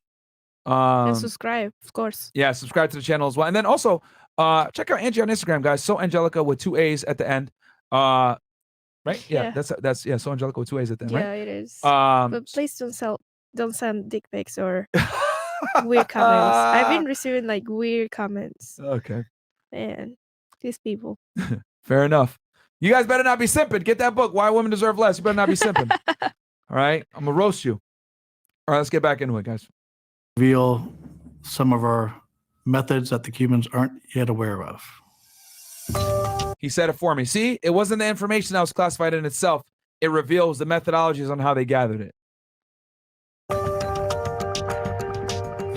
And subscribe, of course. Yeah, subscribe to the channel as well. And then also, check out Angie on Instagram, guys. So Angelica with 2 A's at the end. Right? Yeah, that's So Angelica with 2 A's at the end, right? Yeah, it is. But please don't send dick pics or weird comments. I've been receiving like weird comments. Okay. Man, these people. Fair enough. You guys better not be simping. Get that book, Why Women Deserve Less. You better not be simping. All right? I'm going to roast you. All right, let's get back into it, guys. Reveal some of our methods that the Cubans aren't yet aware of. He said it for me. See, it wasn't the information that was classified in itself. It reveals the methodologies on how they gathered it.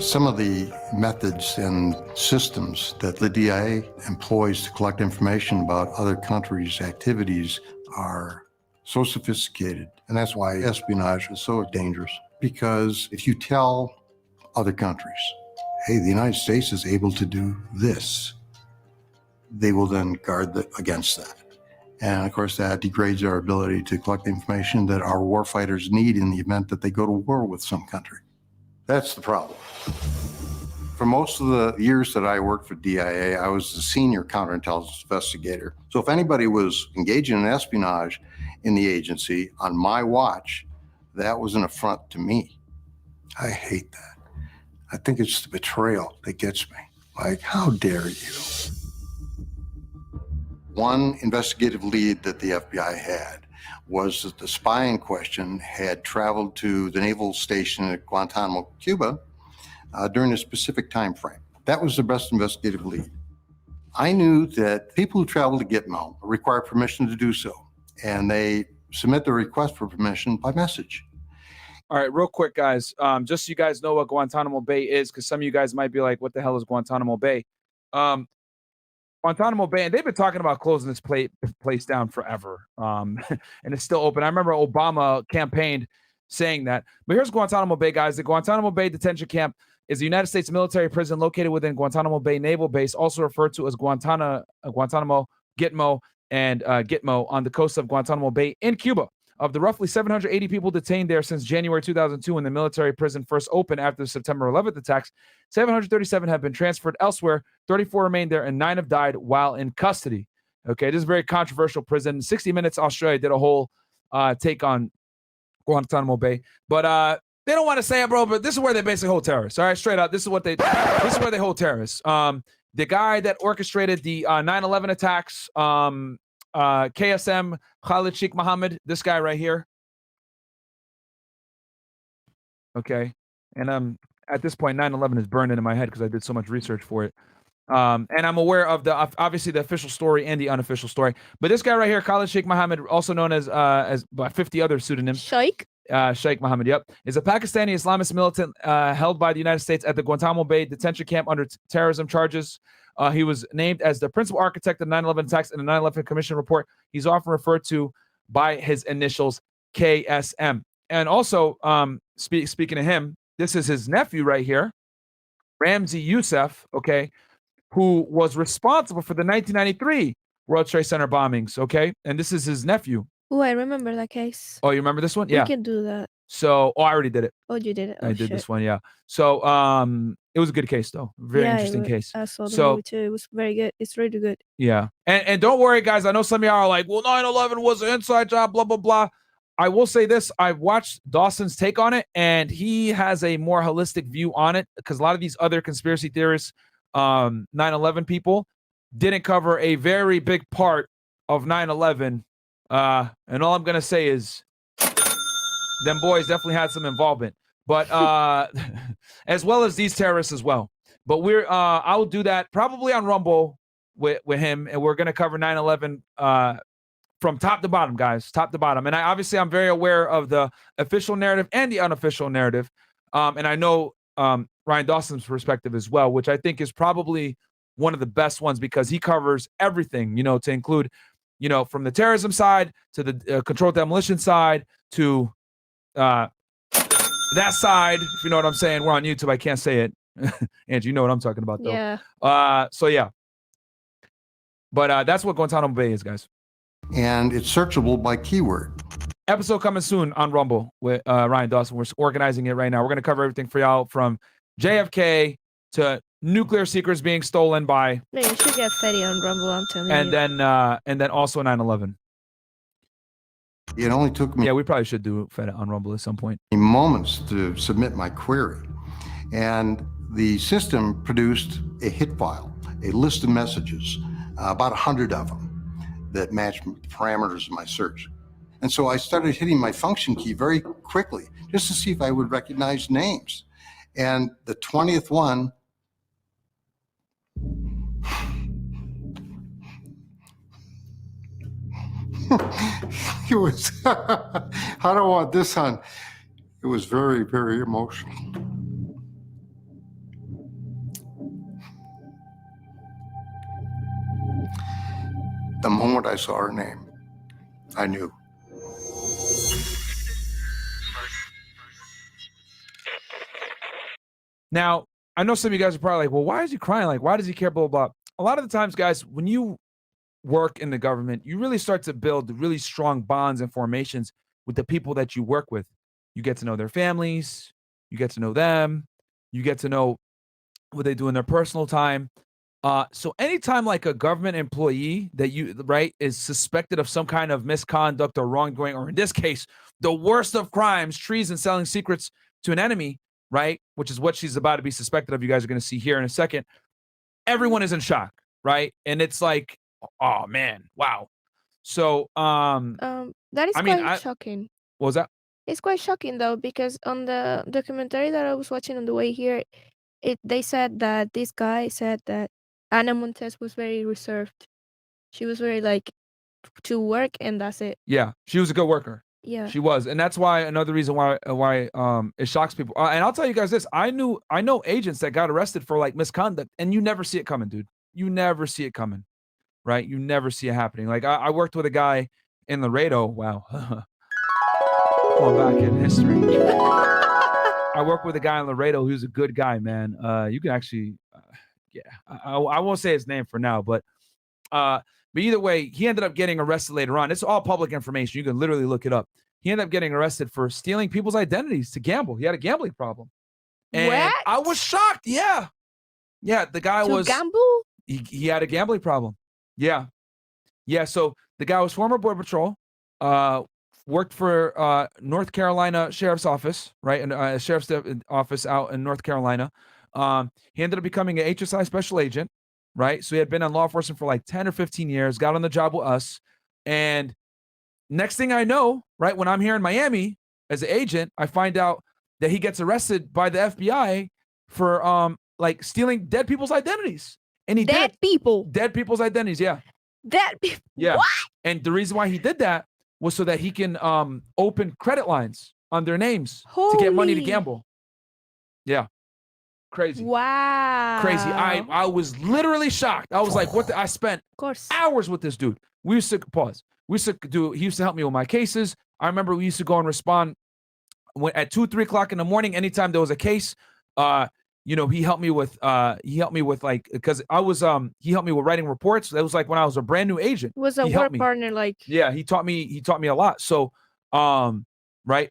Some of the methods and systems that the DIA employs to collect information about other countries' activities are so sophisticated And that's why espionage is so dangerous, because if you tell other countries, hey, the United States is able to do this, they will then guard against that. And of course, that degrades our ability to collect information that our warfighters need in the event that they go to war with some country. That's the problem. For most of the years that I worked for DIA, I was the senior counterintelligence investigator. So if anybody was engaging in espionage in the agency on my watch, that was an affront to me. I hate that. I think it's the betrayal that gets me. Like, how dare you? One investigative lead that the FBI had was that the spy in question had traveled to the naval station at Guantanamo, Cuba, during a specific time frame. That was the best investigative lead. I knew that people who travel to Gitmo require permission to do so, and they submit their request for permission by message. All right, real quick, guys, just so you guys know what Guantanamo Bay is, because some of you guys might be like, what the hell is Guantanamo Bay? Guantanamo Bay, and they've been talking about closing this place down forever, and it's still open. I remember Obama campaigned saying that. But here's Guantanamo Bay, guys. The Guantanamo Bay detention camp is a United States military prison located within Guantanamo Bay Naval Base, also referred to as Guantanamo, Gitmo, and Gitmo on the coast of Guantanamo Bay in Cuba. Of the roughly 780 people detained there since January 2002 when the military prison first opened after the September 11th attacks, 737 have been transferred elsewhere, 34 remain there, and 9 have died while in custody. Okay, this is a very controversial prison. 60 Minutes Australia did a whole take on Guantanamo Bay, but they don't want to say it, bro, but this is where they basically hold terrorists. All right, straight up, this is where they hold terrorists. The guy that orchestrated the 9/11 attacks, KSM Khalid Sheikh Mohammed, this guy right here. Okay, and at this point 9/11 is burned into my head because I did so much research for it. And I'm aware of obviously the official story and the unofficial story. But this guy right here, Khalid Sheikh Mohammed, also known as 50 other pseudonyms. Sheikh Mohammed, yep, is a Pakistani Islamist militant held by the United States at the Guantanamo Bay detention camp under terrorism charges. He was named as the principal architect of 9/11 attacks in the 9/11 Commission report. He's often referred to by his initials KSM. And also, speaking of him, this is his nephew right here, Ramzi Youssef, okay, who was responsible for the 1993 World Trade Center bombings, okay? And this is his nephew. Oh, I remember that case. Oh, you remember this one? Yeah. We can do that. So, I already did it. Oh, you did it? Oh, I did this one, yeah. So, it was a good case, though. Very interesting case. I saw the movie, too. It was very good. It's really good. Yeah. And don't worry, guys. I know some of y'all are like, well, 9/11 was an inside job, blah, blah, blah. I will say this. I watched Dawson's take on it, and he has a more holistic view on it because a lot of these other conspiracy theorists, 9/11 people, didn't cover a very big part of 9/11. And all I'm going to say is them boys definitely had some involvement, but as well as these terrorists as well. But I will do that probably on Rumble with him, and we're going to cover 9/11 from top to bottom, guys, top to bottom. And I'm very aware of the official narrative and the unofficial narrative. And I know Ryan Dawson's perspective as well, which I think is probably one of the best ones because he covers everything, to include, from the terrorism side to the controlled demolition side to that side, if you know what I'm saying. We're on YouTube. I can't say it. Andrew, you know what I'm talking about, though. Yeah. So, yeah. But that's what Guantanamo Bay is, guys. And it's searchable by keyword. Episode coming soon on Rumble with Ryan Dawson. We're organizing it right now. We're going to cover everything for y'all from JFK to nuclear secrets being stolen by. Man, you should get Fetty on Rumble, I'm telling you. And then also 9/11. It only took me. Yeah, we probably should do Fetty on Rumble at some point. Moments to submit my query, and the system produced a hit file, a list of messages, about 100 of them that matched the parameters of my search. And so I started hitting my function key very quickly just to see if I would recognize names. And the 20th one, it was, I don't want this on. It was very, very emotional. The moment I saw her name, I knew. Now, I know some of you guys are probably like, well, why is he crying? Like, why does he care? Blah, blah, blah. A lot of the times, guys, when you work in the government, you really start to build really strong bonds and formations with the people that you work with. You get to know their families, you get to know them, you get to know what they do in their personal time. So anytime like a government employee that is suspected of some kind of misconduct or wrongdoing, or in this case, the worst of crimes, treason, selling secrets to an enemy, right? Which is what she's about to be suspected of. You guys are going to see here in a second. Everyone is in shock, right? And it's like, oh man, wow. So that is quite shocking. What was that? It's quite shocking though, because on the documentary that I was watching on the way here, they said that this guy said that Ana Montes was very reserved. She was very like to work and that's it. Yeah, she was a good worker. Yeah, she was, and that's why another reason why it shocks people. And I'll tell you guys this: I know agents that got arrested for like misconduct, and you never see it coming, dude. You never see it coming, right? You never see it happening. Like I worked with a guy in Laredo. Wow, going back in history. I worked with a guy in Laredo who's a good guy, man. You can actually, I won't say his name for now, but either way, he ended up getting arrested later on. It's all public information. You can literally look it up. He ended up getting arrested for stealing people's identities to gamble. He had a gambling problem. And what? I was shocked. Yeah. Yeah, the guy was gamble? He had a gambling problem. Yeah. Yeah, so the guy was former Border Patrol, worked for North Carolina Sheriff's Office, right? And Sheriff's Office out in North Carolina. He ended up becoming an HSI special agent, right? So he had been on law enforcement for like 10 or 15 years, got on the job with us. And next thing I know, right, when I'm here in Miami as an agent, I find out that he gets arrested by the FBI for like stealing dead people's identities. And he dead people's identities, yeah. Dead people. Yeah. What? And the reason why he did that was so that he can open credit lines on their names to get money to gamble. Yeah. Crazy. Wow. Crazy. I was literally shocked. I was like, what I spent hours with this dude. We used to he used to help me with my cases. I remember we used to go and respond at 2, 3 o'clock in the morning. Anytime there was a case, he helped me with like, because I was he helped me with writing reports. That was like when I was a brand new agent. Was a work partner, like, yeah, he taught me a lot. So right,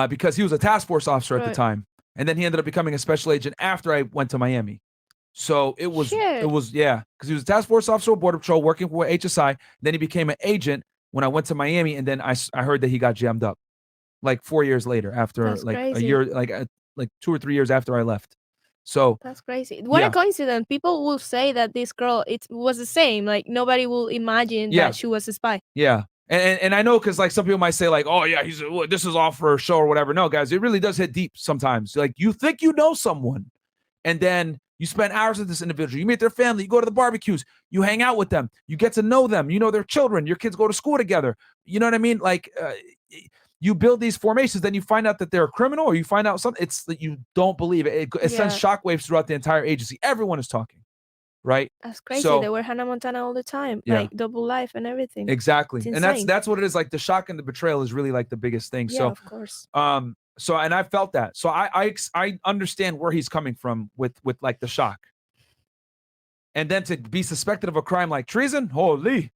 because he was a task force officer at the time, and then he ended up becoming a special agent after I went to Miami. So it was because he was a task force officer with Border Patrol working for HSI. Then he became an agent when I went to Miami, and then I heard that he got jammed up like 4 years later after a year, like 2 or 3 years after I left. So that's crazy. What a coincidence. People will say that this girl, it was the same. Like nobody will imagine that she was a spy. Yeah. And I know, because like some people might say like, oh yeah, this is all for a show or whatever. No, guys, it really does hit deep sometimes. Like you think you know someone, and then you spend hours with this individual. You meet their family. You go to the barbecues. You hang out with them. You get to know them. You know their children. Your kids go to school together. You know what I mean? Like you build these formations. Then you find out that they're a criminal, or you find out something. It's that you don't believe it. It sends shockwaves throughout the entire agency. Everyone is talking, right? That's crazy. So, they were Hannah Montana all the time, like double life and everything. Exactly, and that's what it is. Like the shock and the betrayal is really like the biggest thing. Yeah, so of course. So and I felt that. So I understand where he's coming from with like the shock. And then to be suspected of a crime like treason, holy.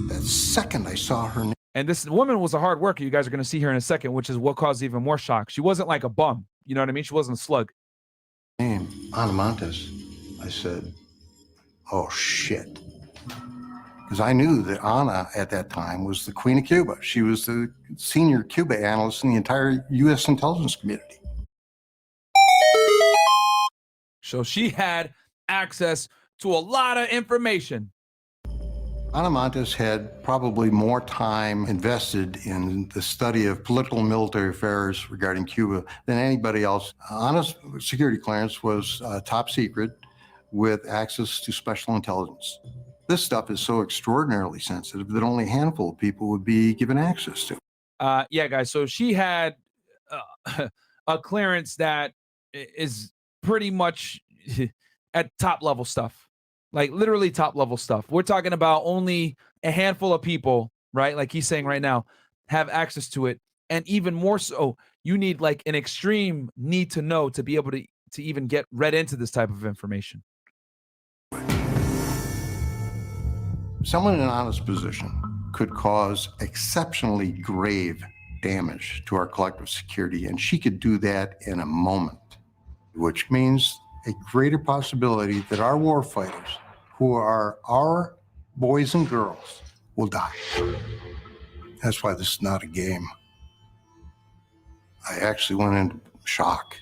That second I saw her name. And this woman was a hard worker. You guys are going to see her in a second, which is what caused even more shock. She wasn't like a bum. You know what I mean? She wasn't a slug. Name, Ana Montes. I said, oh shit. Because I knew that Ana at that time was the Queen of Cuba. She was the senior Cuba analyst in the entire U.S. intelligence community. So she had access to a lot of information. Ana Montes had probably more time invested in the study of political and military affairs regarding Cuba than anybody else. Ana's security clearance was top secret with access to special intelligence. This stuff is so extraordinarily sensitive that only a handful of people would be given access to. Yeah, guys. So she had a clearance that is pretty much at top level stuff, like literally top level stuff. We're talking about only a handful of people, right? Like he's saying right now, have access to it. And even more so, you need like an extreme need to know to be able to even get read into this type of information. Someone in an honest position could cause exceptionally grave damage to our collective security, and she could do that in a moment, which means a greater possibility that our war fighters, who are our boys and girls, will die. That's why this is not a game. I actually went into shock.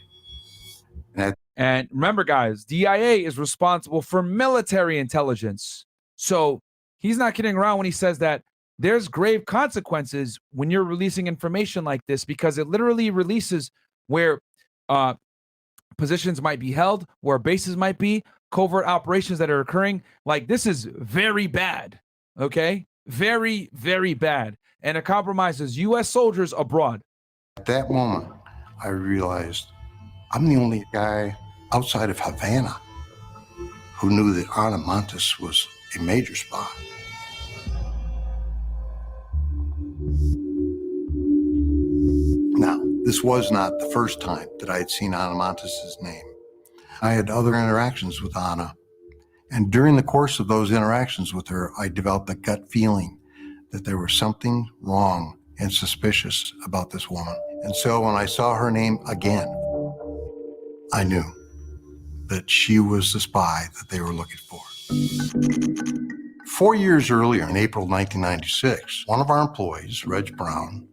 And remember, guys, DIA is responsible for military intelligence. So he's not kidding around when he says that there's grave consequences when you're releasing information like this, because it literally releases where positions might be held, where bases might be, covert operations that are occurring. Like, this is very bad, okay? Very, very bad. And it compromises U.S. soldiers abroad. At that moment, I realized I'm the only guy outside of Havana who knew that Ana Montes was a major spy. Now, this was not the first time that I had seen Ana Montes' name. I had other interactions with Ana, and during the course of those interactions with her, I developed a gut feeling that there was something wrong and suspicious about this woman. And so when I saw her name again, I knew that she was the spy that they were looking for. 4 years earlier, in April 1996, one of our employees, Reg Brown,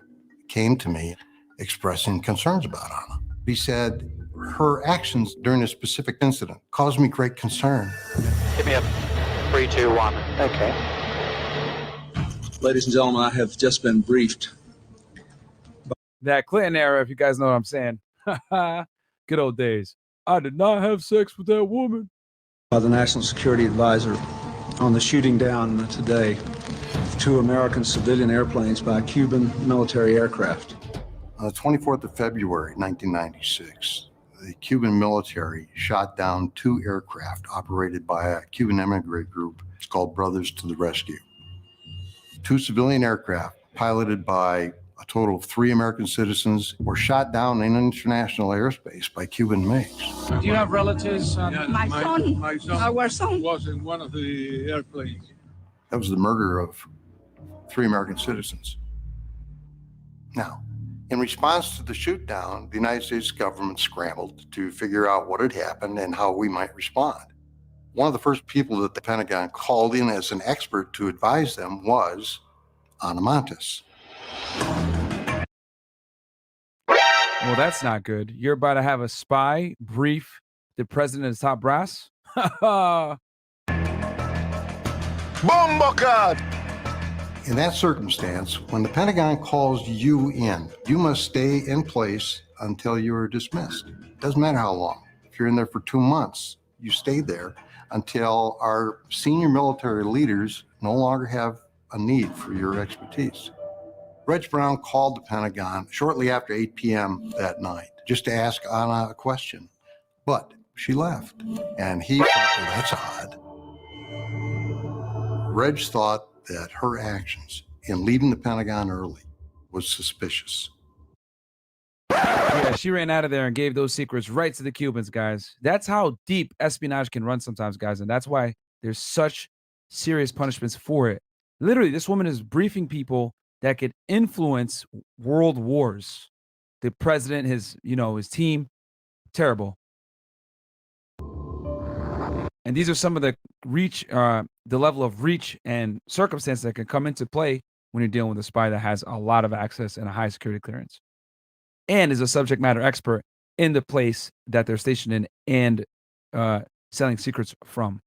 came to me expressing concerns about Ana. He said, her actions during a specific incident caused me great concern. Give me a 3, 2, 1. Okay. Ladies and gentlemen, I have just been briefed. That Clinton era, if you guys know what I'm saying. Good old days. I did not have sex with that woman. By the National Security Advisor on the shooting down today of 2 American civilian airplanes by Cuban military aircraft. On the 24th of February, 1996, the Cuban military shot down 2 aircraft operated by a Cuban immigrant group. It's called Brothers to the Rescue. 2 civilian aircraft piloted by a total of 3 American citizens were shot down in international airspace by Cuban MiGs. Do you have relatives? My son, our son, was in one of the airplanes. That was the murder of 3 American citizens. Now, in response to the shoot down, the United States government scrambled to figure out what had happened and how we might respond. One of the first people that the Pentagon called in as an expert to advise them was Ana Montes. Well, that's not good. You're about to have a spy brief the president of the top brass? Bombocad! In that circumstance, when the Pentagon calls you in, you must stay in place until you are dismissed. Doesn't matter how long. If you're in there for 2 months, you stay there until our senior military leaders no longer have a need for your expertise. Reg Brown called the Pentagon shortly after 8 p.m. that night just to ask Ana a question, but she left. And he thought, well, that's odd. Reg thought that her actions in leaving the Pentagon early was suspicious. Yeah, she ran out of there and gave those secrets right to the Cubans, guys. That's how deep espionage can run sometimes, guys, and that's why there's such serious punishments for it. Literally, this woman is briefing people that could influence world wars. The president, his team, terrible. And these are some of the the level of reach and circumstance that can come into play when you're dealing with a spy that has a lot of access and a high security clearance, and is a subject matter expert in the place that they're stationed in and selling secrets from.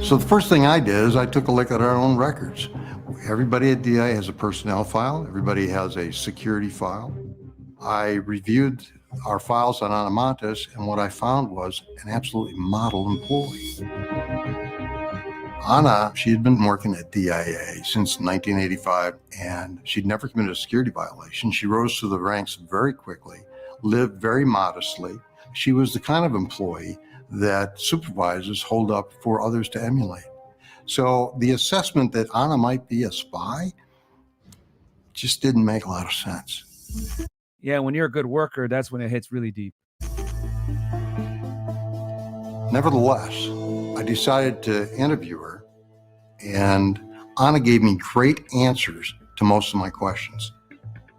So the first thing I did is I took a look at our own records. Everybody at DIA has a personnel file. Everybody has a security file. I reviewed our files on Ana Montes, and what I found was an absolutely model employee. Ana, she had been working at DIA since 1985, and she'd never committed a security violation. She rose through the ranks very quickly, lived very modestly. She was the kind of employee that supervisors hold up for others to emulate. So the assessment that Ana might be a spy just didn't make a lot of sense. Yeah, when you're a good worker, that's when it hits really deep. Nevertheless, I decided to interview her, and Ana gave me great answers to most of my questions.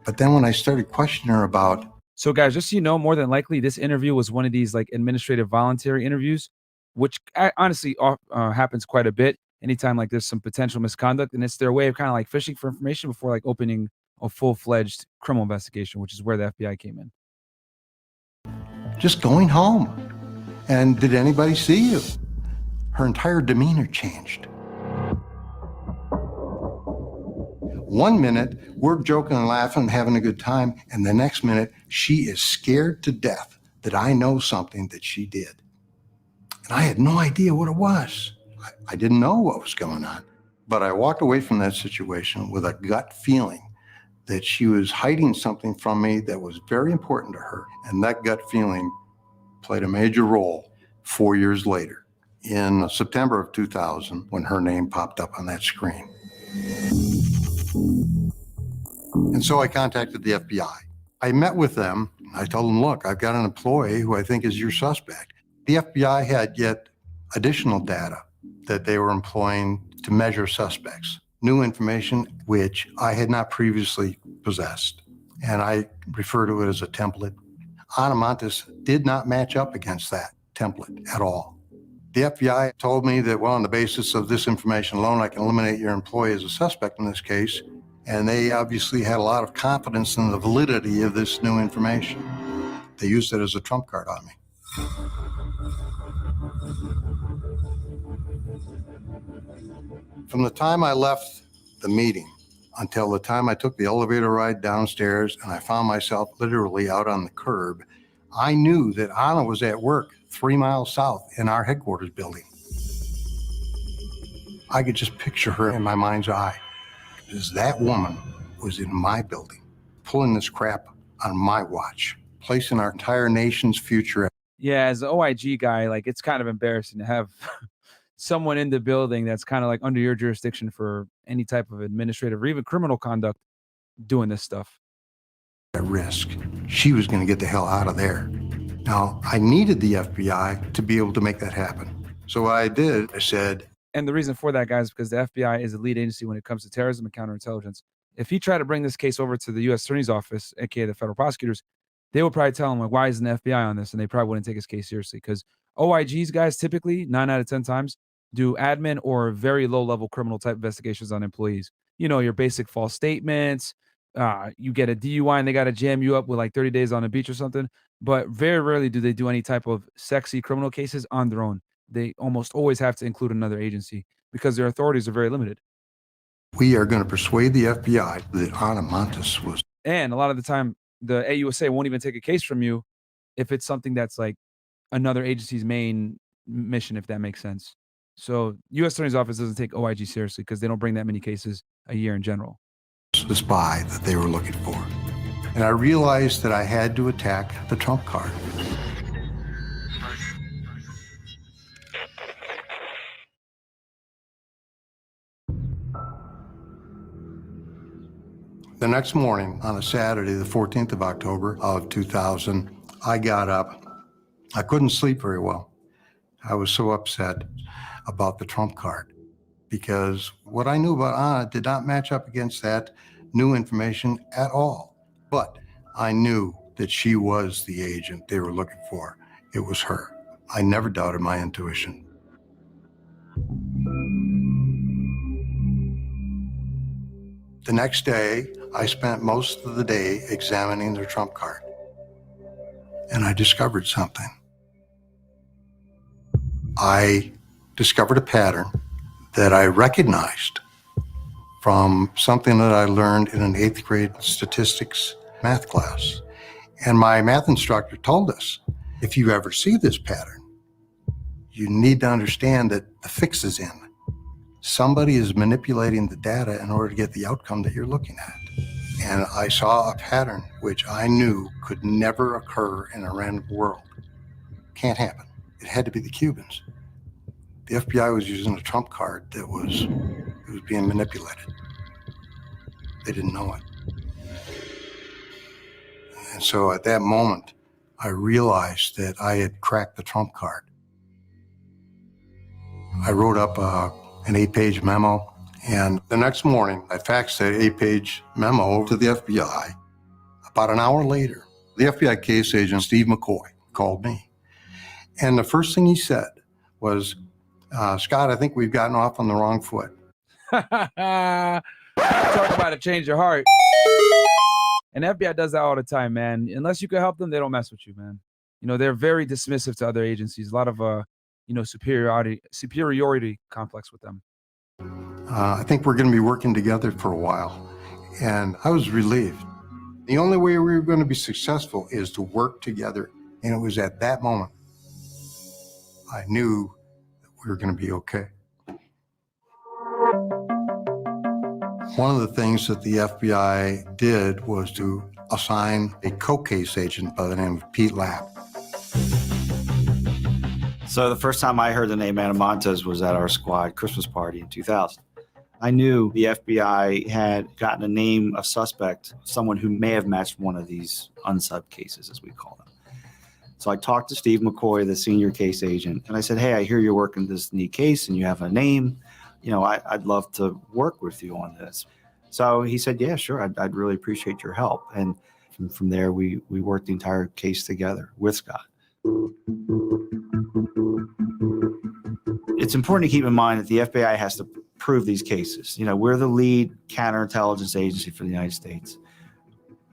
But then when I started questioning her about... So guys, just so you know, more than likely, this interview was one of these like administrative voluntary interviews, which honestly happens quite a bit anytime like there's some potential misconduct, and it's their way of kind of like fishing for information before like opening a full-fledged criminal investigation, which is where the FBI came in. Just going home. And did anybody see you? Her entire demeanor changed. One minute, we're joking and laughing and having a good time, and the next minute, she is scared to death that I know something that she did. And I had no idea what it was. I didn't know what was going on. But I walked away from that situation with a gut feeling that she was hiding something from me that was very important to her. And that gut feeling played a major role 4 years later, in September of 2000, when her name popped up on that screen. And so I contacted the FBI. I met with them. I told them, look, I've got an employee who I think is your suspect. The FBI had yet additional data that they were employing to measure suspects, new information which I had not previously possessed. And I refer to it as a template. Ana Montes did not match up against that template at all. The FBI told me that, well, on the basis of this information alone, I can eliminate your employee as a suspect in this case. And they obviously had a lot of confidence in the validity of this new information. They used it as a trump card on me. From the time I left the meeting until the time I took the elevator ride downstairs and I found myself literally out on the curb, I knew that Ana was at work 3 miles south in our headquarters building. I could just picture her in my mind's eye, because that woman was in my building, pulling this crap on my watch, placing our entire nation's future. Yeah, as an OIG guy, like it's kind of embarrassing to have someone in the building that's kind of like under your jurisdiction for any type of administrative or even criminal conduct doing this stuff. At risk. She was going to get the hell out of there. Now, I needed the FBI to be able to make that happen. So what I did, I said... And the reason for that, guys, is because the FBI is the lead agency when it comes to terrorism and counterintelligence. If he tried to bring this case over to the U.S. Attorney's Office, aka the federal prosecutors, they would probably tell him, like, why isn't the FBI on this? And they probably wouldn't take his case seriously, because OIGs, guys, typically 9 out of 10 times do admin or very low-level criminal type investigations on employees. You know, your basic false statements. You get a DUI and they got to jam you up with like 30 days on the beach or something. But very rarely do they do any type of sexy criminal cases on their own. They almost always have to include another agency because their authorities are very limited. We are going to persuade the FBI that Ana Montes was. And a lot of the time, the AUSA won't even take a case from you if it's something that's like another agency's main mission, if that makes sense. So U.S. Attorney's Office doesn't take OIG seriously because they don't bring that many cases a year in general. The spy that they were looking for. And I realized that I had to attack the trump card. The next morning, on a Saturday, the 14th of October of 2000, I got up. I couldn't sleep very well. I was so upset about the trump card because what I knew about Ana did not match up against that new information at all. But I knew that she was the agent they were looking for. It was her. I never doubted my intuition. The next day, I spent most of the day examining their trump card. And I discovered something. I discovered a pattern that I recognized from something that I learned in an 8th grade statistics math class. And my math instructor told us, if you ever see this pattern, you need to understand that the fix is in. Somebody is manipulating the data in order to get the outcome that you're looking at. And I saw a pattern which I knew could never occur in a random world. Can't happen. it had to be the Cubans. The FBI was using a trump card that was being manipulated. They didn't know it. And so at that moment, I realized that I had cracked the trump card. I wrote up an 8-page memo, and the next morning, I faxed that 8-page memo to the FBI. About an hour later, the FBI case agent, Steve McCoy, called me. And the first thing he said was, Scott, I think we've gotten off on the wrong foot. Talk about it, change your heart. And FBI does that all the time, man. Unless you can help them, they don't mess with you, man. You know, they're very dismissive to other agencies. A lot of, superiority complex with them. I think we're going to be working together for a while. And I was relieved. The only way we were going to be successful is to work together. And it was at that moment I knew that we were going to be okay. One of the things that the FBI did was to assign a co-case agent by the name of Pete Lapp. So the first time I heard the name Ana Montes was at our squad Christmas party in 2000. I knew the FBI had gotten a name of suspect, someone who may have matched one of these unsub cases, as we call them. So I talked to Steve McCoy, the senior case agent, and I said, hey, I hear you're working this neat case and you have a name. You know, I'd love to work with you on this. So he said, yeah, sure, I'd really appreciate your help. And from there, we worked the entire case together with Scott. It's important to keep in mind that the FBI has to prove these cases. You know, we're the lead counterintelligence agency for the United States.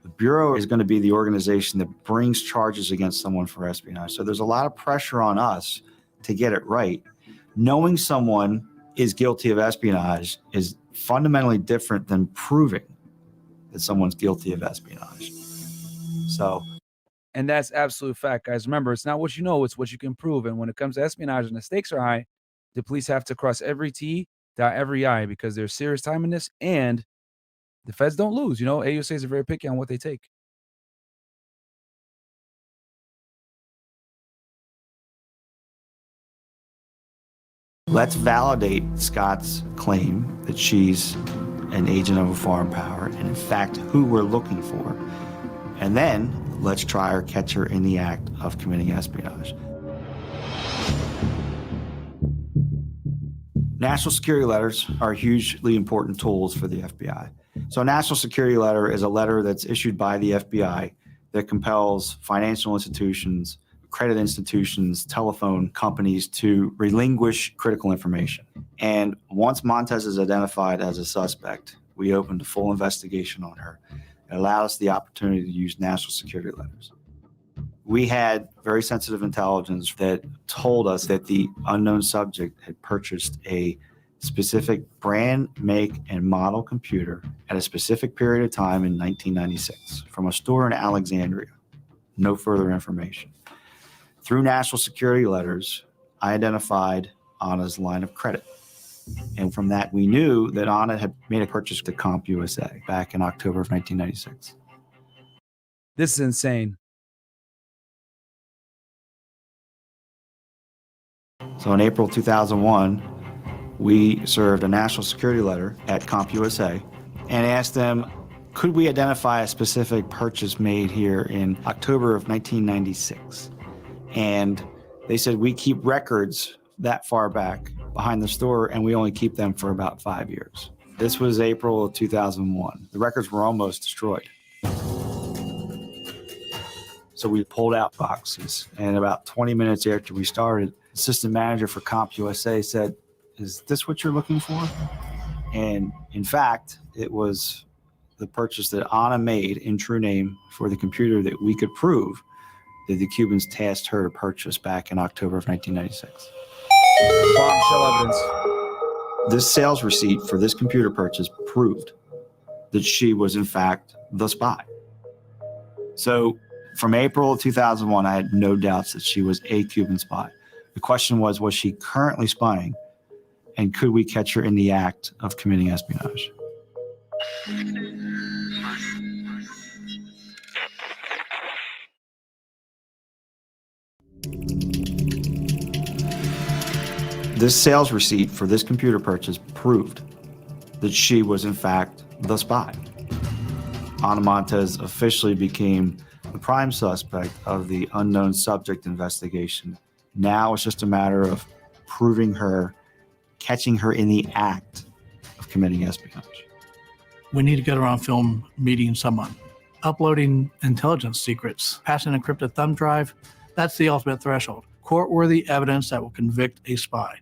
The Bureau is going to be the organization that brings charges against someone for espionage. So there's a lot of pressure on us to get it right. Knowing someone is guilty of espionage is fundamentally different than proving that someone's guilty of espionage. So, and that's absolute fact, guys. Remember, it's not what you know, it's what you can prove. And when it comes to espionage and the stakes are high, the police have to cross every T, dot every I, because there's serious time in this, and the feds don't lose. You know, AUSAs are very picky on what they take. Let's validate Scott's claim that she's an agent of a foreign power, and in fact, who we're looking for. And then let's try or catch her in the act of committing espionage. National security letters are hugely important tools for the FBI. So a national security letter is a letter that's issued by the FBI that compels financial institutions, credit institutions, telephone companies to relinquish critical information. And once Montez is identified as a suspect, we opened a full investigation on her. It allowed us the opportunity to use national security letters. We had very sensitive intelligence that told us that the unknown subject had purchased a specific brand, make, and model computer at a specific period of time in 1996 from a store in Alexandria. No further information. Through national security letters, I identified Ana's line of credit. And from that, we knew that Ana had made a purchase to CompUSA back in October of 1996. This is insane. So in April 2001, we served a national security letter at CompUSA and asked them, could we identify a specific purchase made here in October of 1996? And they said, we keep records that far back behind the store, and we only keep them for about 5 years. This was April of 2001. The records were almost destroyed. So we pulled out boxes, and about 20 minutes after we started, assistant manager for CompUSA said, is this what you're looking for? And in fact, it was the purchase that Ana made in true name for the computer that we could prove that the Cubans tasked her to purchase back in October of 1996. Bombshell evidence. This sales receipt for this computer purchase proved that she was in fact the spy. So from April of 2001, I had no doubts that she was a Cuban spy. The question was she currently spying? And could we catch her in the act of committing espionage? This sales receipt for this computer purchase proved that she was in fact the spy. Ana Montes officially became the prime suspect of the unknown subject investigation. Now it's just a matter of proving her, catching her in the act of committing espionage. We need to get her on film meeting someone. Uploading intelligence secrets, passing an encrypted thumb drive, that's the ultimate threshold. Court-worthy evidence that will convict a spy.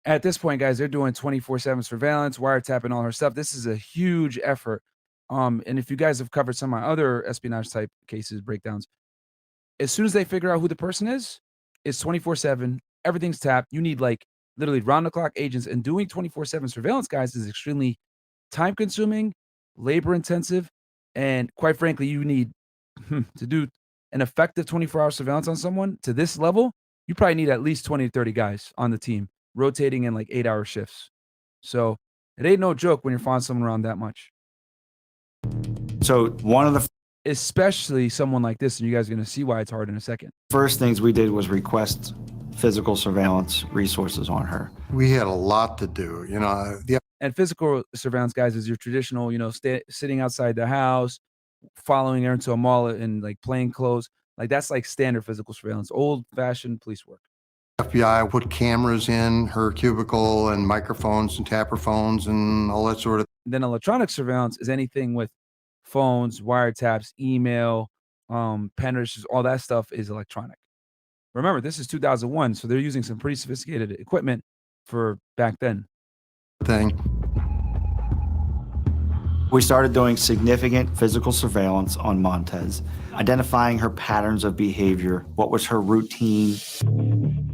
At this point, guys, they're doing 24/7 surveillance, wiretapping all her stuff. This is a huge effort. And if you guys have covered some of my other espionage type cases, breakdowns, as soon as they figure out who the person is, it's 24/7. Everything's tapped. You need like literally round-the-clock agents, and doing 24/7 surveillance, guys, is extremely time-consuming, labor-intensive, and quite frankly, you need to do an effective 24-hour surveillance on someone to this level. You probably need at least 20 to 30 guys on the team, rotating in like 8-hour shifts. So it ain't no joke when you're following someone around that much. So one of the especially someone like this, and you guys are going to see why it's hard in a second. first things we did was request physical surveillance resources on her. We had a lot to do, you know. And physical surveillance, guys, is your traditional, you know, sitting outside the house, following her into a mall in like plain clothes. Like that's like standard physical surveillance, old-fashioned police work. FBI put cameras in her cubicle and microphones and tapper phones and all that sort of. Then electronic surveillance is anything with phones, wiretaps, email, pen registers, all that stuff is electronic. Remember, this is 2001, so they're using some pretty sophisticated equipment for back then. We started doing significant physical surveillance on Montez, identifying her patterns of behavior, what was her routine.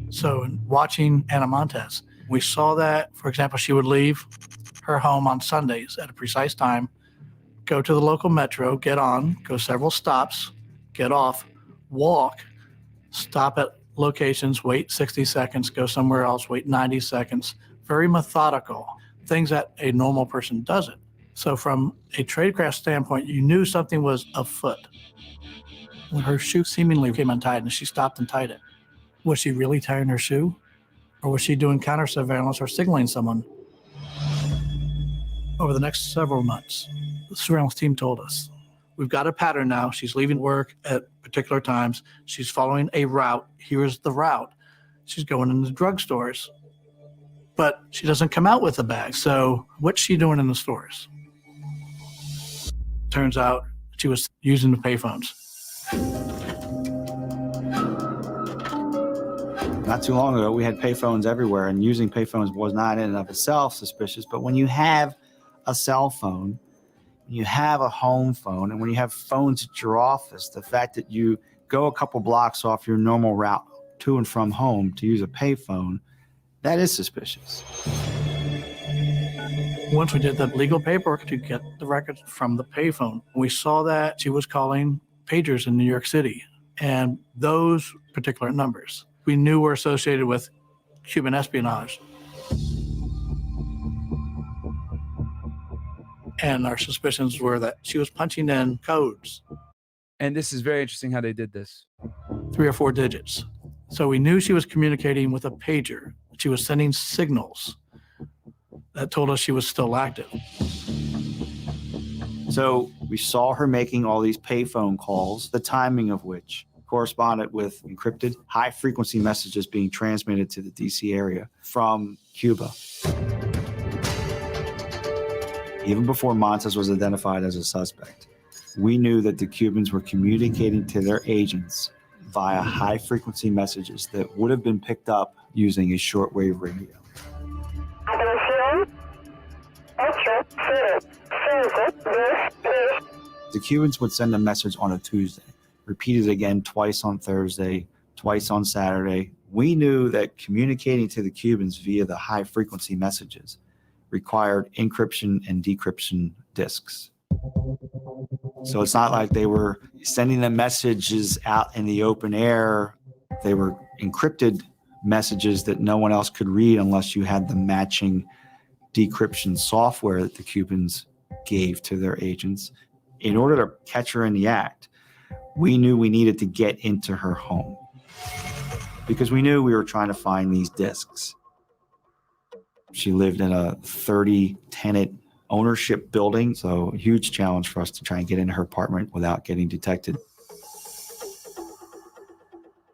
So watching Ana Montes, we saw that, for example, she would leave her home on Sundays at a precise time, go to the local metro, get on, go several stops, get off, walk, stop at locations, wait 60 seconds, go somewhere else, wait 90 seconds. Very methodical, things that a normal person doesn't. So from a tradecraft standpoint, you knew something was afoot. When her shoe seemingly came untied and she stopped and tied it, was she really tying her shoe? Or was she doing counter surveillance or signaling someone? Over the next several months, the surveillance team told us, we've got a pattern now. She's leaving work at particular times. She's following a route. Here's the route. She's going into drugstores, but she doesn't come out with a bag. So what's she doing in the stores? Turns out she was using the payphones. Not too long ago, we had payphones everywhere, and using payphones was not in and of itself suspicious. But when you have a cell phone, you have a home phone, and when you have phones at your office, the fact that you go a couple blocks off your normal route to and from home to use a payphone, that is suspicious. Once we did the legal paperwork to get the records from the payphone, we saw that she was calling pagers in New York City, and those particular numbers we knew were associated with Cuban espionage. And our suspicions were that she was punching in codes. And this is very interesting how they did this. 3 or 4 digits. So we knew she was communicating with a pager. She was sending signals that told us she was still active. So we saw her making all these payphone calls, the timing of which corresponded with encrypted high-frequency messages being transmitted to the DC area from Cuba. Even before Montez was identified as a suspect, we knew that the Cubans were communicating to their agents via high-frequency messages that would have been picked up using a shortwave radio. The Cubans would send a message on a Tuesday, repeated again twice on Thursday, twice on Saturday. We knew that communicating to the Cubans via the high-frequency messages required encryption and decryption disks. So it's not like they were sending the messages out in the open air. They were encrypted messages that no one else could read unless you had the matching decryption software that the Cubans gave to their agents. In order to catch her in the act, we knew we needed to get into her home. because we knew we were trying to find these discs. She lived in a 30-tenant ownership building, so a huge challenge for us to try and get into her apartment without getting detected.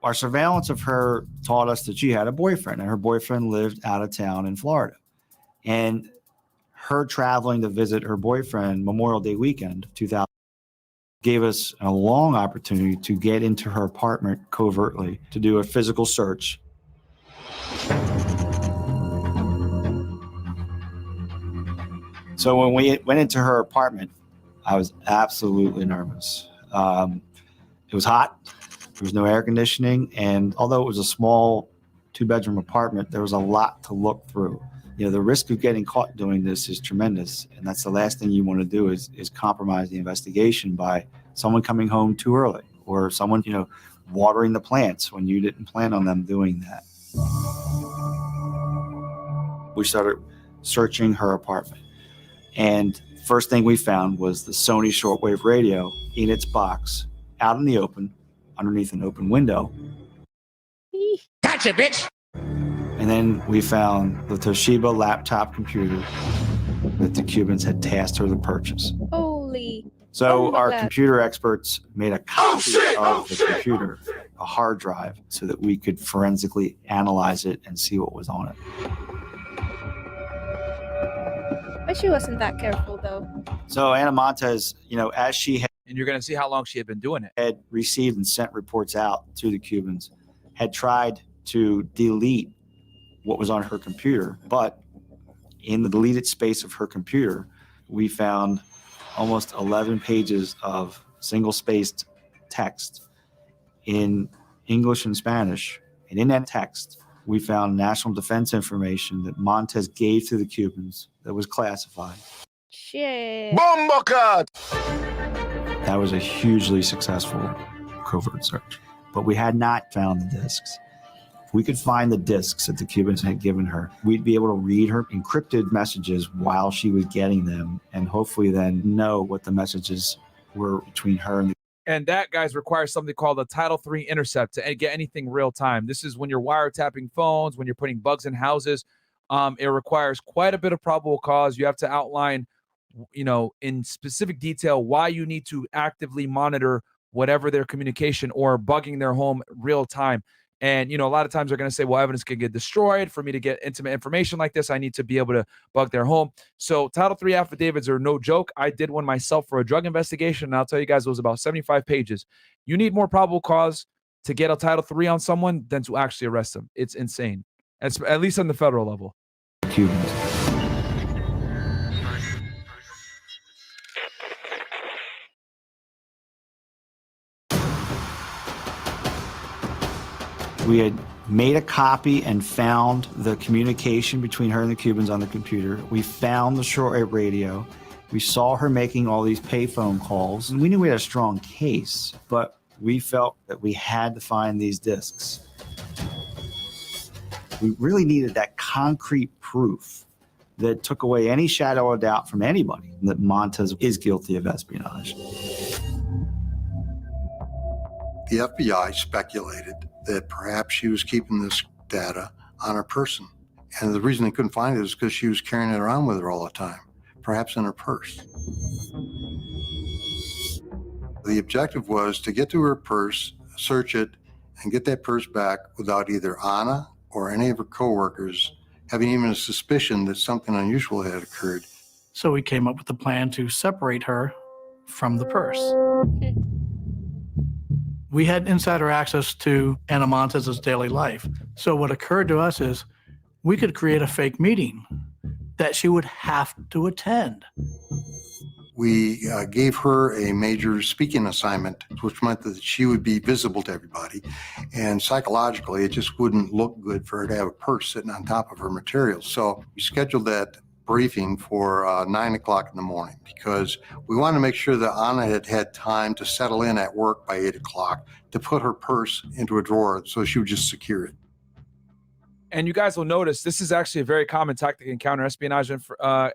Our surveillance of her taught us that she had a boyfriend, and her boyfriend lived out of town in Florida. And her traveling to visit her boyfriend Memorial Day weekend of 2000 gave us a long opportunity to get into her apartment covertly to do a physical search. So when we went into her apartment, I was absolutely nervous. It was hot. There was no air conditioning. And although it was a small 2-bedroom apartment, there was a lot to look through. You know, the risk of getting caught doing this is tremendous. And that's the last thing you want to do is compromise the investigation by someone coming home too early or someone, you know, watering the plants when you didn't plan on them doing that. We started searching her apartment. And first thing we found was the Sony shortwave radio in its box, out in the open, underneath an open window. Gotcha, bitch! And then we found the Toshiba laptop computer that the Cubans had tasked her to purchase. Holy. So our God. computer experts made a copy of the computer, a hard drive, so that we could forensically analyze it and see what was on it. But she wasn't that careful, though. So Ana Montes, you know, as she And you're going to see how long she had been doing it. had received and sent reports out to the Cubans, had tried to delete what was on her computer, but in the deleted space of her computer, we found almost 11 pages of single-spaced text in English and Spanish. And in that text, we found national defense information that Montez gave to the Cubans that was classified. Shit. Bomba card! That was a hugely successful covert search. But we had not found the discs. If we could find the discs that the Cubans had given her, we'd be able to read her encrypted messages while she was getting them and hopefully then know what the messages were between her and the And that, guys, requires something called a Title III intercept to get anything real time. This is when you're wiretapping phones, when you're putting bugs in houses. It requires quite a bit of probable cause. You have to outline, you know, in specific detail why you need to actively monitor whatever their communication or bugging their home real time. And, you know, a lot of times they're going to say, well, evidence can get destroyed. For me to get intimate information like this, I need to be able to bug their home. So Title III affidavits are no joke. I did one myself for a drug investigation, and I'll tell you guys, it was about 75 pages. You need more probable cause to get a Title III on someone than to actually arrest them. It's insane, at least on the federal level. Cubans. We had made a copy and found the communication between her and the Cubans on the computer. We found the shortwave radio. We saw her making all these payphone calls. And we knew we had a strong case, but we felt that we had to find these discs. We really needed that concrete proof that took away any shadow of doubt from anybody that Montez is guilty of espionage. The FBI speculated that perhaps she was keeping this data on her person. And the reason they couldn't find it is because she was carrying it around with her all the time, perhaps in her purse. The objective was to get to her purse, search it, and get that purse back without either Ana or any of her coworkers having even a suspicion that something unusual had occurred. So we came up with a plan to separate her from the purse. We had insider access to Ana Montez's daily life. So what occurred to us is we could create a fake meeting that she would have to attend. We gave her a major speaking assignment, which meant that she would be visible to everybody. And psychologically, it just wouldn't look good for her to have a purse sitting on top of her materials. So we scheduled that briefing for 9 o'clock in the morning because we wanted to make sure that Ana had had time to settle in at work by 8 o'clock to put her purse into a drawer so she would just secure it. And you guys will notice this is actually a very common tactic in counter-espionage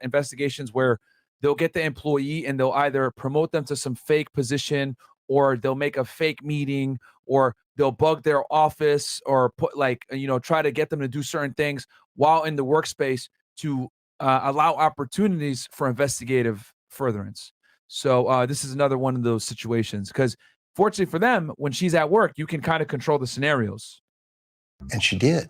investigations where they'll get the employee and they'll either promote them to some fake position or they'll make a fake meeting or they'll bug their office or put like, try to get them to do certain things while in the workspace to allow opportunities for investigative furtherance. So this is another one of those situations, because fortunately for them, when she's at work, you can kind of control the scenarios. And she did.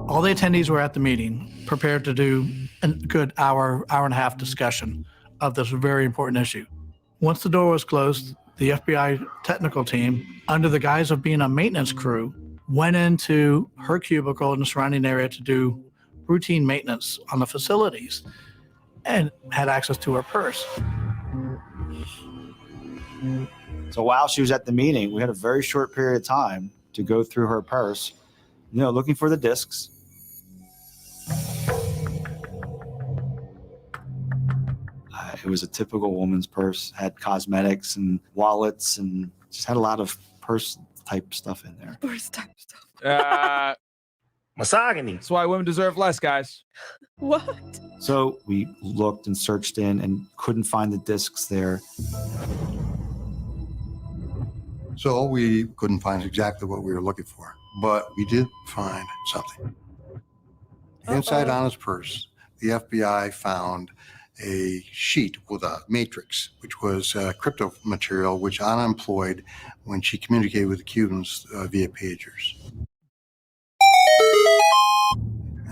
All the attendees were at the meeting, prepared to do a good hour and a half discussion of this very important issue. Once the door was closed, the FBI technical team, under the guise of being a maintenance crew, went into her cubicle in the surrounding area to do routine maintenance on the facilities and had access to her purse. So while she was at the meeting, we had a very short period of time to go through her purse, looking for the discs. It was a typical woman's purse, had cosmetics and wallets and just had a lot of purse type stuff in there. Purse type stuff. Misogyny. That's why women deserve less, guys. What? So we looked and searched in and couldn't find the discs there. So we couldn't find exactly what we were looking for, but we did find something. Inside Ana's purse, the FBI found a sheet with a matrix, which was crypto material, which Ana employed when she communicated with the Cubans via pagers.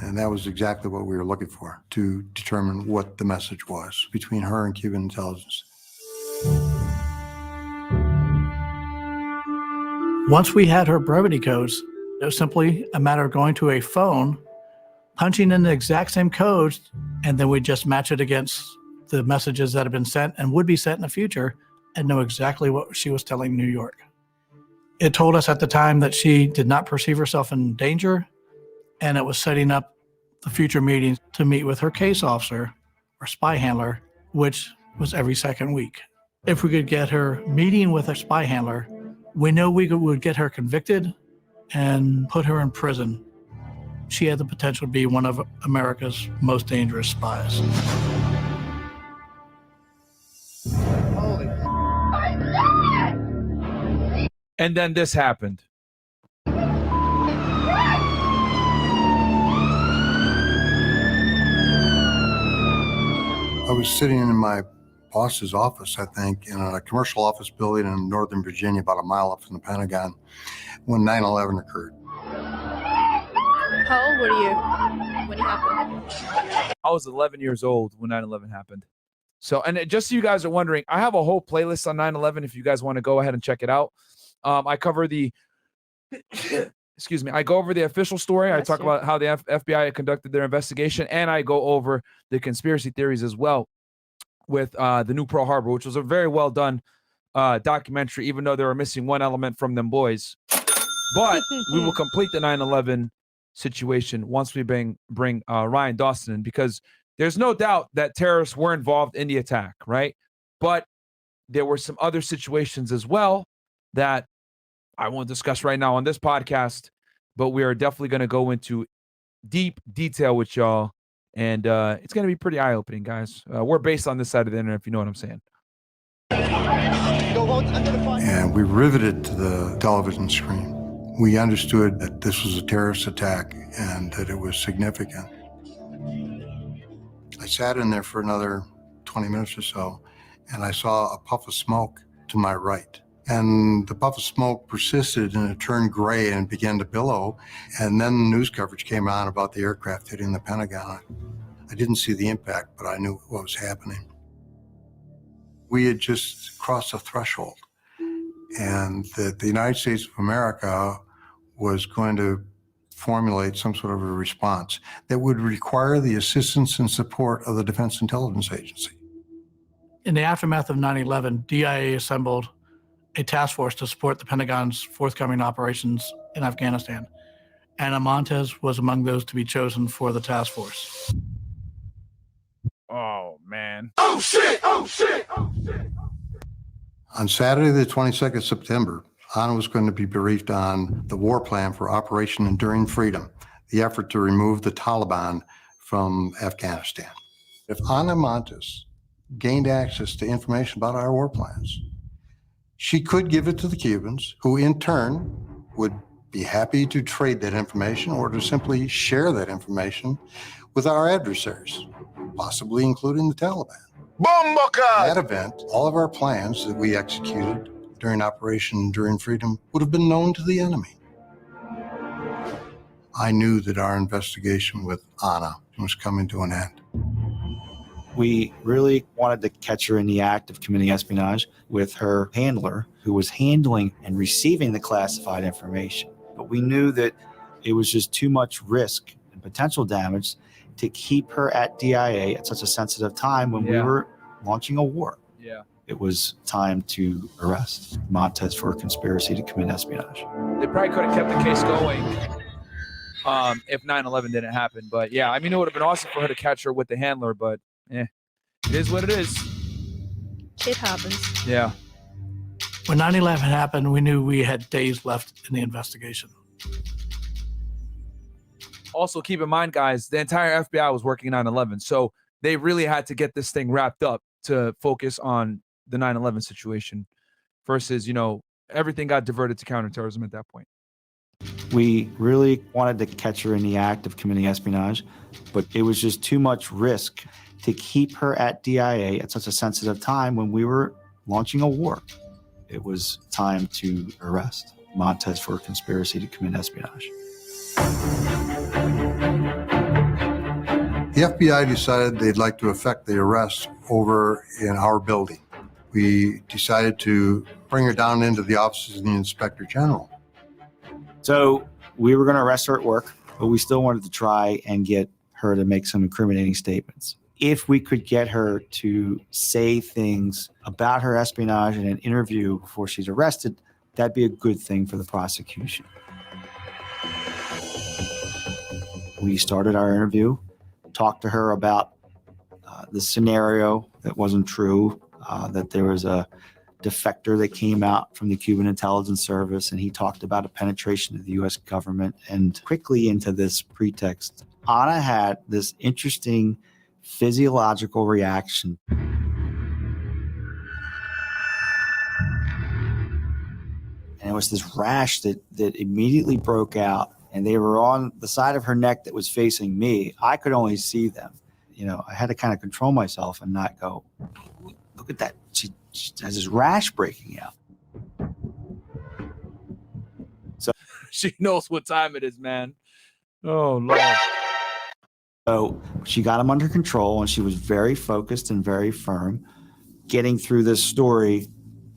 And that was exactly what we were looking for, to determine what the message was between her and Cuban intelligence. Once we had her brevity codes, it was simply a matter of going to a phone, punching in the exact same codes, and then we just match it against the messages that have been sent and would be sent in the future and know exactly what she was telling New York. It told us at the time that she did not perceive herself in danger, and it was setting up the future meetings to meet with her case officer or spy handler, which was every second week. If we could get her meeting with a spy handler, we know we would get her convicted and put her in prison. She had the potential to be one of America's most dangerous spies. And then this happened. I was sitting in my boss's office, I think, in a commercial office building in Northern Virginia, about a mile up from the Pentagon, when 9/11 occurred. How old were you when it happened? I was 11 years old when 9/11 happened. So, and just so you guys are wondering, I have a whole playlist on 9/11 if you guys want to go ahead and check it out. I cover the, excuse me, I go over the official story. I talk about how the FBI conducted their investigation, and I go over the conspiracy theories as well with the new Pearl Harbor, which was a very well done documentary, even though they were missing one element from them boys. But we will complete the 9/11 situation once we bring Ryan Dawson in, because there's no doubt that terrorists were involved in the attack, right? But there were some other situations as well that I won't discuss right now on this podcast, but we are definitely going to go into deep detail with y'all, and it's going to be pretty eye-opening, guys. We're based on this side of the internet, if you know what I'm saying. And we riveted to the television screen. We understood that this was a terrorist attack and that it was significant. I sat in there for another 20 minutes or so, and I saw a puff of smoke to my right. And the puff of smoke persisted, and it turned gray and began to billow. And then news coverage came on about the aircraft hitting the Pentagon. I didn't see the impact, but I knew what was happening. We had just crossed a threshold, and that the United States of America was going to formulate some sort of a response that would require the assistance and support of the Defense Intelligence Agency. In the aftermath of 9/11, DIA assembled a task force to support the Pentagon's forthcoming operations in Afghanistan. Ana Montes was among those to be chosen for the task force. Oh, man. Oh, shit! Oh, shit! Oh, shit! On Saturday, the 22nd of September, Ana was going to be briefed on the war plan for Operation Enduring Freedom, the effort to remove the Taliban from Afghanistan. If Ana Montes gained access to information about our war plans. She could give it to the Cubans, who in turn would be happy to trade that information or to simply share that information with our adversaries, possibly including the Taliban. In that event, all of our plans that we executed during Operation Enduring Freedom would have been known to the enemy. I knew that our investigation with Ana was coming to an end. We really wanted to catch her in the act of committing espionage with her handler, who was handling and receiving the classified information. But we knew that it was just too much risk and potential damage to keep her at DIA at such a sensitive time when we were launching a war. Yeah. It was time to arrest Montez for conspiracy to commit espionage. They probably could have kept the case going if 9/11 didn't happen. But yeah, I mean, it would have been awesome for her to catch her with the handler, but it is what it is. Shit happens. Yeah. When 9/11 happened, we knew we had days left in the investigation. Also, keep in mind, guys, the entire FBI was working 9/11, so they really had to get this thing wrapped up to focus on the 9/11 situation versus, everything got diverted to counterterrorism at that point. We really wanted to catch her in the act of committing espionage, but it was just too much risk to keep her at DIA at such a sensitive time when we were launching a war. It was time to arrest Montez for conspiracy to commit espionage. The FBI decided they'd like to effect the arrest over in our building. We decided to bring her down into the offices of the Inspector General. So we were going to arrest her at work, but we still wanted to try and get her to make some incriminating statements. If we could get her to say things about her espionage in an interview before she's arrested, that'd be a good thing for the prosecution. We started our interview, talked to her about the scenario that wasn't true, that there was a defector that came out from the Cuban intelligence service, and he talked about a penetration of the U.S. government, and quickly into this pretext. Ana had this interesting physiological reaction. And it was this rash that immediately broke out, and they were on the side of her neck that was facing me. I could only see them. I had to kind of control myself and not go, look at that. She has this rash breaking out. So she knows what time it is, man. Oh, Lord. So she got him under control, and she was very focused and very firm. Getting through this story,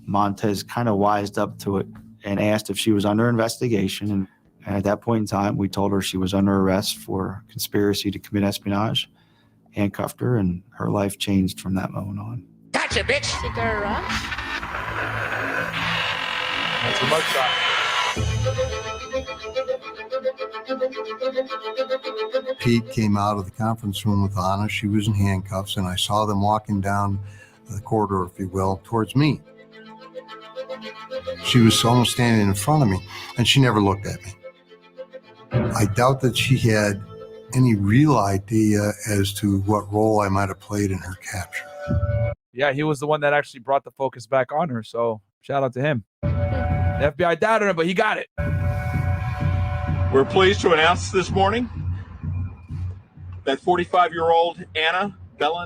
Montez kind of wised up to it and asked if she was under investigation. And at that point in time, we told her she was under arrest for conspiracy to commit espionage, handcuffed her, and her life changed from that moment on. Gotcha, bitch! She got a rush? That's a mugshot. Pete came out of the conference room with Ana. She was in handcuffs, and I saw them walking down the corridor, if you will, towards me. She was almost standing in front of me, and she never looked at me. I doubt that she had any real idea as to what role I might have played in her capture. Yeah, he was the one that actually brought the focus back on her, so shout out to him. The FBI doubted him, but he got it. We're pleased to announce this morning that 45-year-old Ana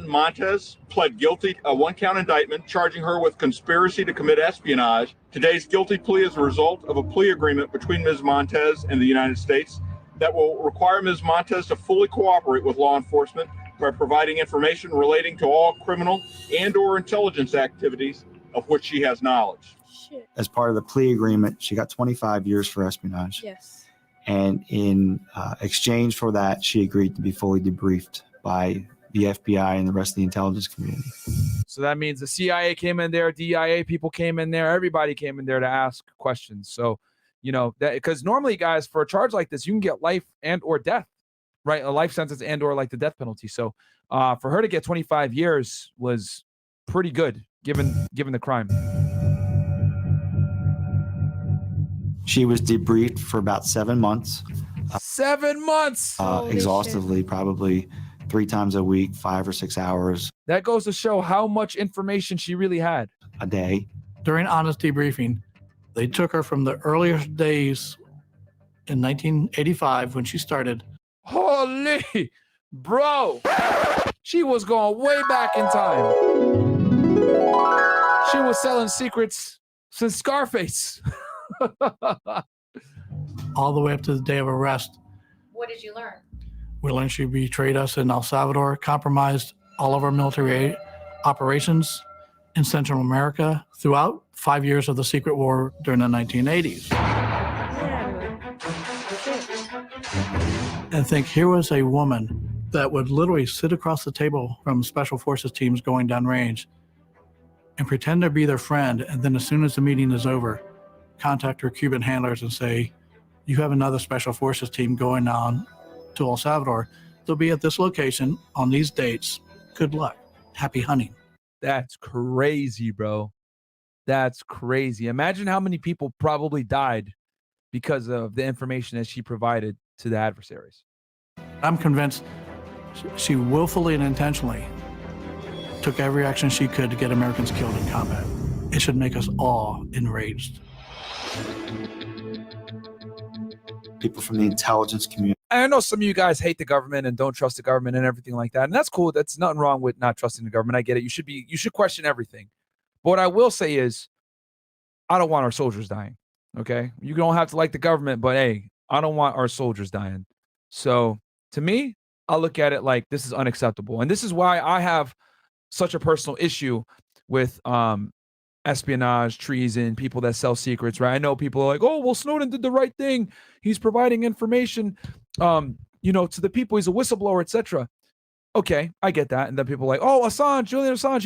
Montes pled guilty to a one-count indictment charging her with conspiracy to commit espionage. Today's guilty plea is a result of a plea agreement between Ms. Montez and the United States that will require Ms. Montez to fully cooperate with law enforcement by providing information relating to all criminal and/or intelligence activities of which she has knowledge. As part of the plea agreement, she got 25 years for espionage. Yes. And in exchange for that, she agreed to be fully debriefed by the FBI and the rest of the intelligence community. So that means the CIA came in there, DIA people came in there, everybody came in there to ask questions. So, that because normally, guys, for a charge like this, you can get life and or death, right? A life sentence and or like the death penalty. So for her to get 25 years was pretty good given the crime. She was debriefed for about 7 months. 7 months! Exhaustively, probably 3 times a week, 5 or 6 hours That goes to show how much information she really had. a day. During Ana's debriefing, they took her from the earliest days in 1985 when she started. Holy, bro. She was going way back in time. She was selling secrets since Scarface. All the way up to the day of arrest. What did you learn? We learned she betrayed us in El Salvador, compromised all of our military operations in Central America throughout 5 years of the secret war during the 1980s. And think, here was a woman that would literally sit across the table from special forces teams going downrange and pretend to be their friend, and then as soon as the meeting is over, contact her Cuban handlers and say, you have another special forces team going on to El Salvador. They'll be at this location on these dates. Good luck. Happy hunting. That's crazy, bro. That's crazy. Imagine how many people probably died because of the information that she provided to the adversaries. I'm convinced she willfully and intentionally took every action she could to get Americans killed in combat. It should make us all enraged. People from the intelligence community. I know some of you guys hate the government and don't trust the government and everything like that. And that's cool. That's nothing wrong with not trusting the government. I get it. You should question everything. But what I will say is, I don't want our soldiers dying. Okay. You don't have to like the government, but hey, I don't want our soldiers dying. So to me, I look at it like this is unacceptable. And this is why I have such a personal issue with espionage, treason, people that sell secrets, right? I know people are like, oh, well, Snowden did the right thing. He's providing information, to the people. He's a whistleblower, etc. Okay, I get that. And then people are like, oh, Assange, Julian Assange,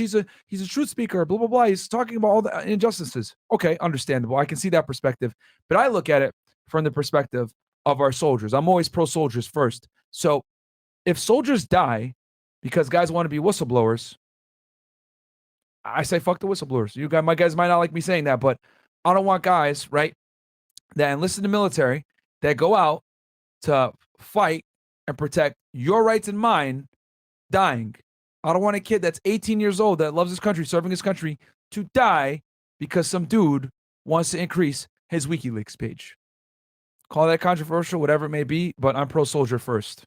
he's a truth speaker, blah, blah, blah. He's talking about all the injustices. Okay, understandable. I can see that perspective. But I look at it from the perspective of our soldiers. I'm always pro-soldiers first. So if soldiers die because guys want to be whistleblowers, I say fuck the whistleblowers. My guys might not like me saying that, but I don't want guys, right, that enlist in the military, that go out to fight and protect your rights and mine, dying. I don't want a kid that's 18 years old that loves his country, serving his country, to die because some dude wants to increase his WikiLeaks page. Call that controversial, whatever it may be, but I'm pro-soldier first.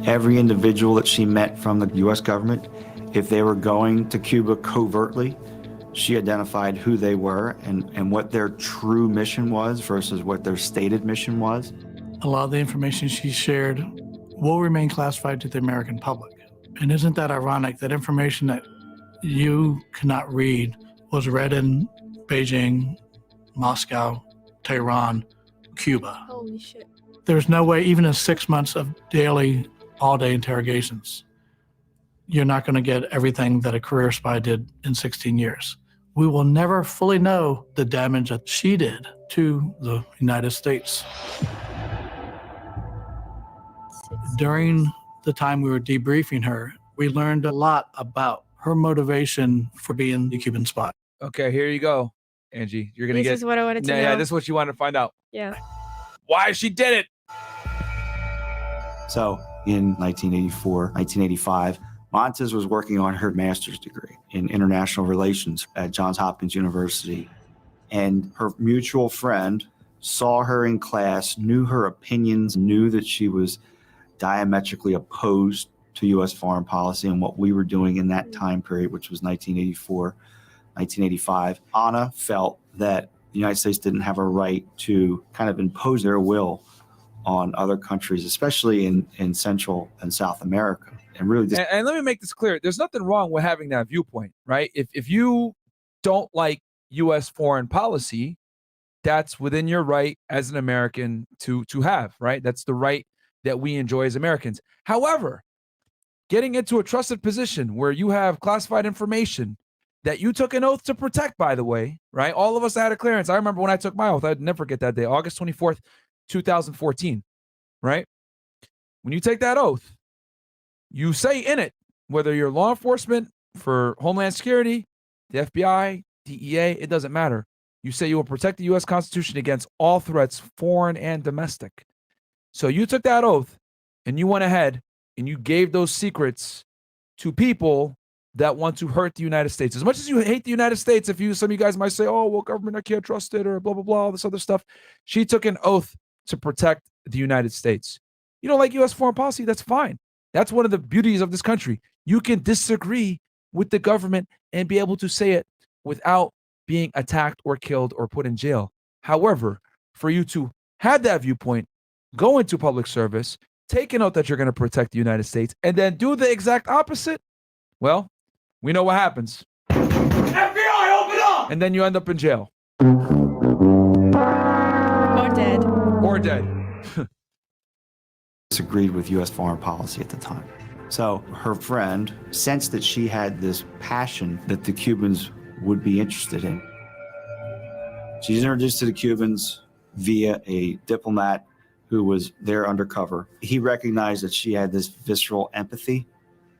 Every individual that she met from the U.S. government, if they were going to Cuba covertly, she identified who they were and what their true mission was versus what their stated mission was. A lot of the information she shared will remain classified to the American public. And isn't that ironic that information that you cannot read was read in Beijing, Moscow, Tehran, Cuba? Holy shit. There's no way, even in 6 months of daily, all-day interrogations, you're not going to get everything that a career spy did in 16 years. We will never fully know the damage that she did to the United States. During the time we were debriefing her, we learned a lot about her motivation for being the Cuban spy. Okay, here you go, Angie. You're going to get... This is what I wanted to know. Yeah, this is what you wanted to find out. Yeah. Why she did it. So in 1984, 1985, Montez was working on her master's degree in international relations at Johns Hopkins University. And her mutual friend saw her in class, knew her opinions, knew that she was diametrically opposed to U.S. foreign policy and what we were doing in that time period, which was 1984, 1985. Ana felt that the United States didn't have a right to kind of impose their will on other countries, especially in Central and South America. And really, and let me make this clear. There's nothing wrong with having that viewpoint, right? If you don't like U.S. foreign policy, that's within your right as an American to have, right? That's the right that we enjoy as Americans. However, getting into a trusted position where you have classified information that you took an oath to protect, by the way, right? All of us had a clearance. I remember when I took my oath, I'd never forget that day, August 24th, 2014, right? When you take that oath, you say in it, whether you're law enforcement for Homeland Security, the FBI, DEA, it doesn't matter. You say you will protect the U.S. Constitution against all threats, foreign and domestic. So you took that oath and you went ahead and you gave those secrets to people that want to hurt the United States. As much as you hate the United States, some of you guys might say, oh, well, government, I can't trust it, or blah, blah, blah, all this other stuff. She took an oath to protect the United States. You don't like U.S. foreign policy? That's fine. That's one of the beauties of this country. You can disagree with the government and be able to say it without being attacked or killed or put in jail. However, for you to have that viewpoint, go into public service, take an oath that you're going to protect the United States, and then do the exact opposite, well, we know what happens. FBI, open up! And then you end up in jail. Or dead. Or dead. Disagreed with U.S. foreign policy at the time. So her friend sensed that she had this passion that the Cubans would be interested in. She's introduced to the Cubans via a diplomat who was there undercover. He recognized that she had this visceral empathy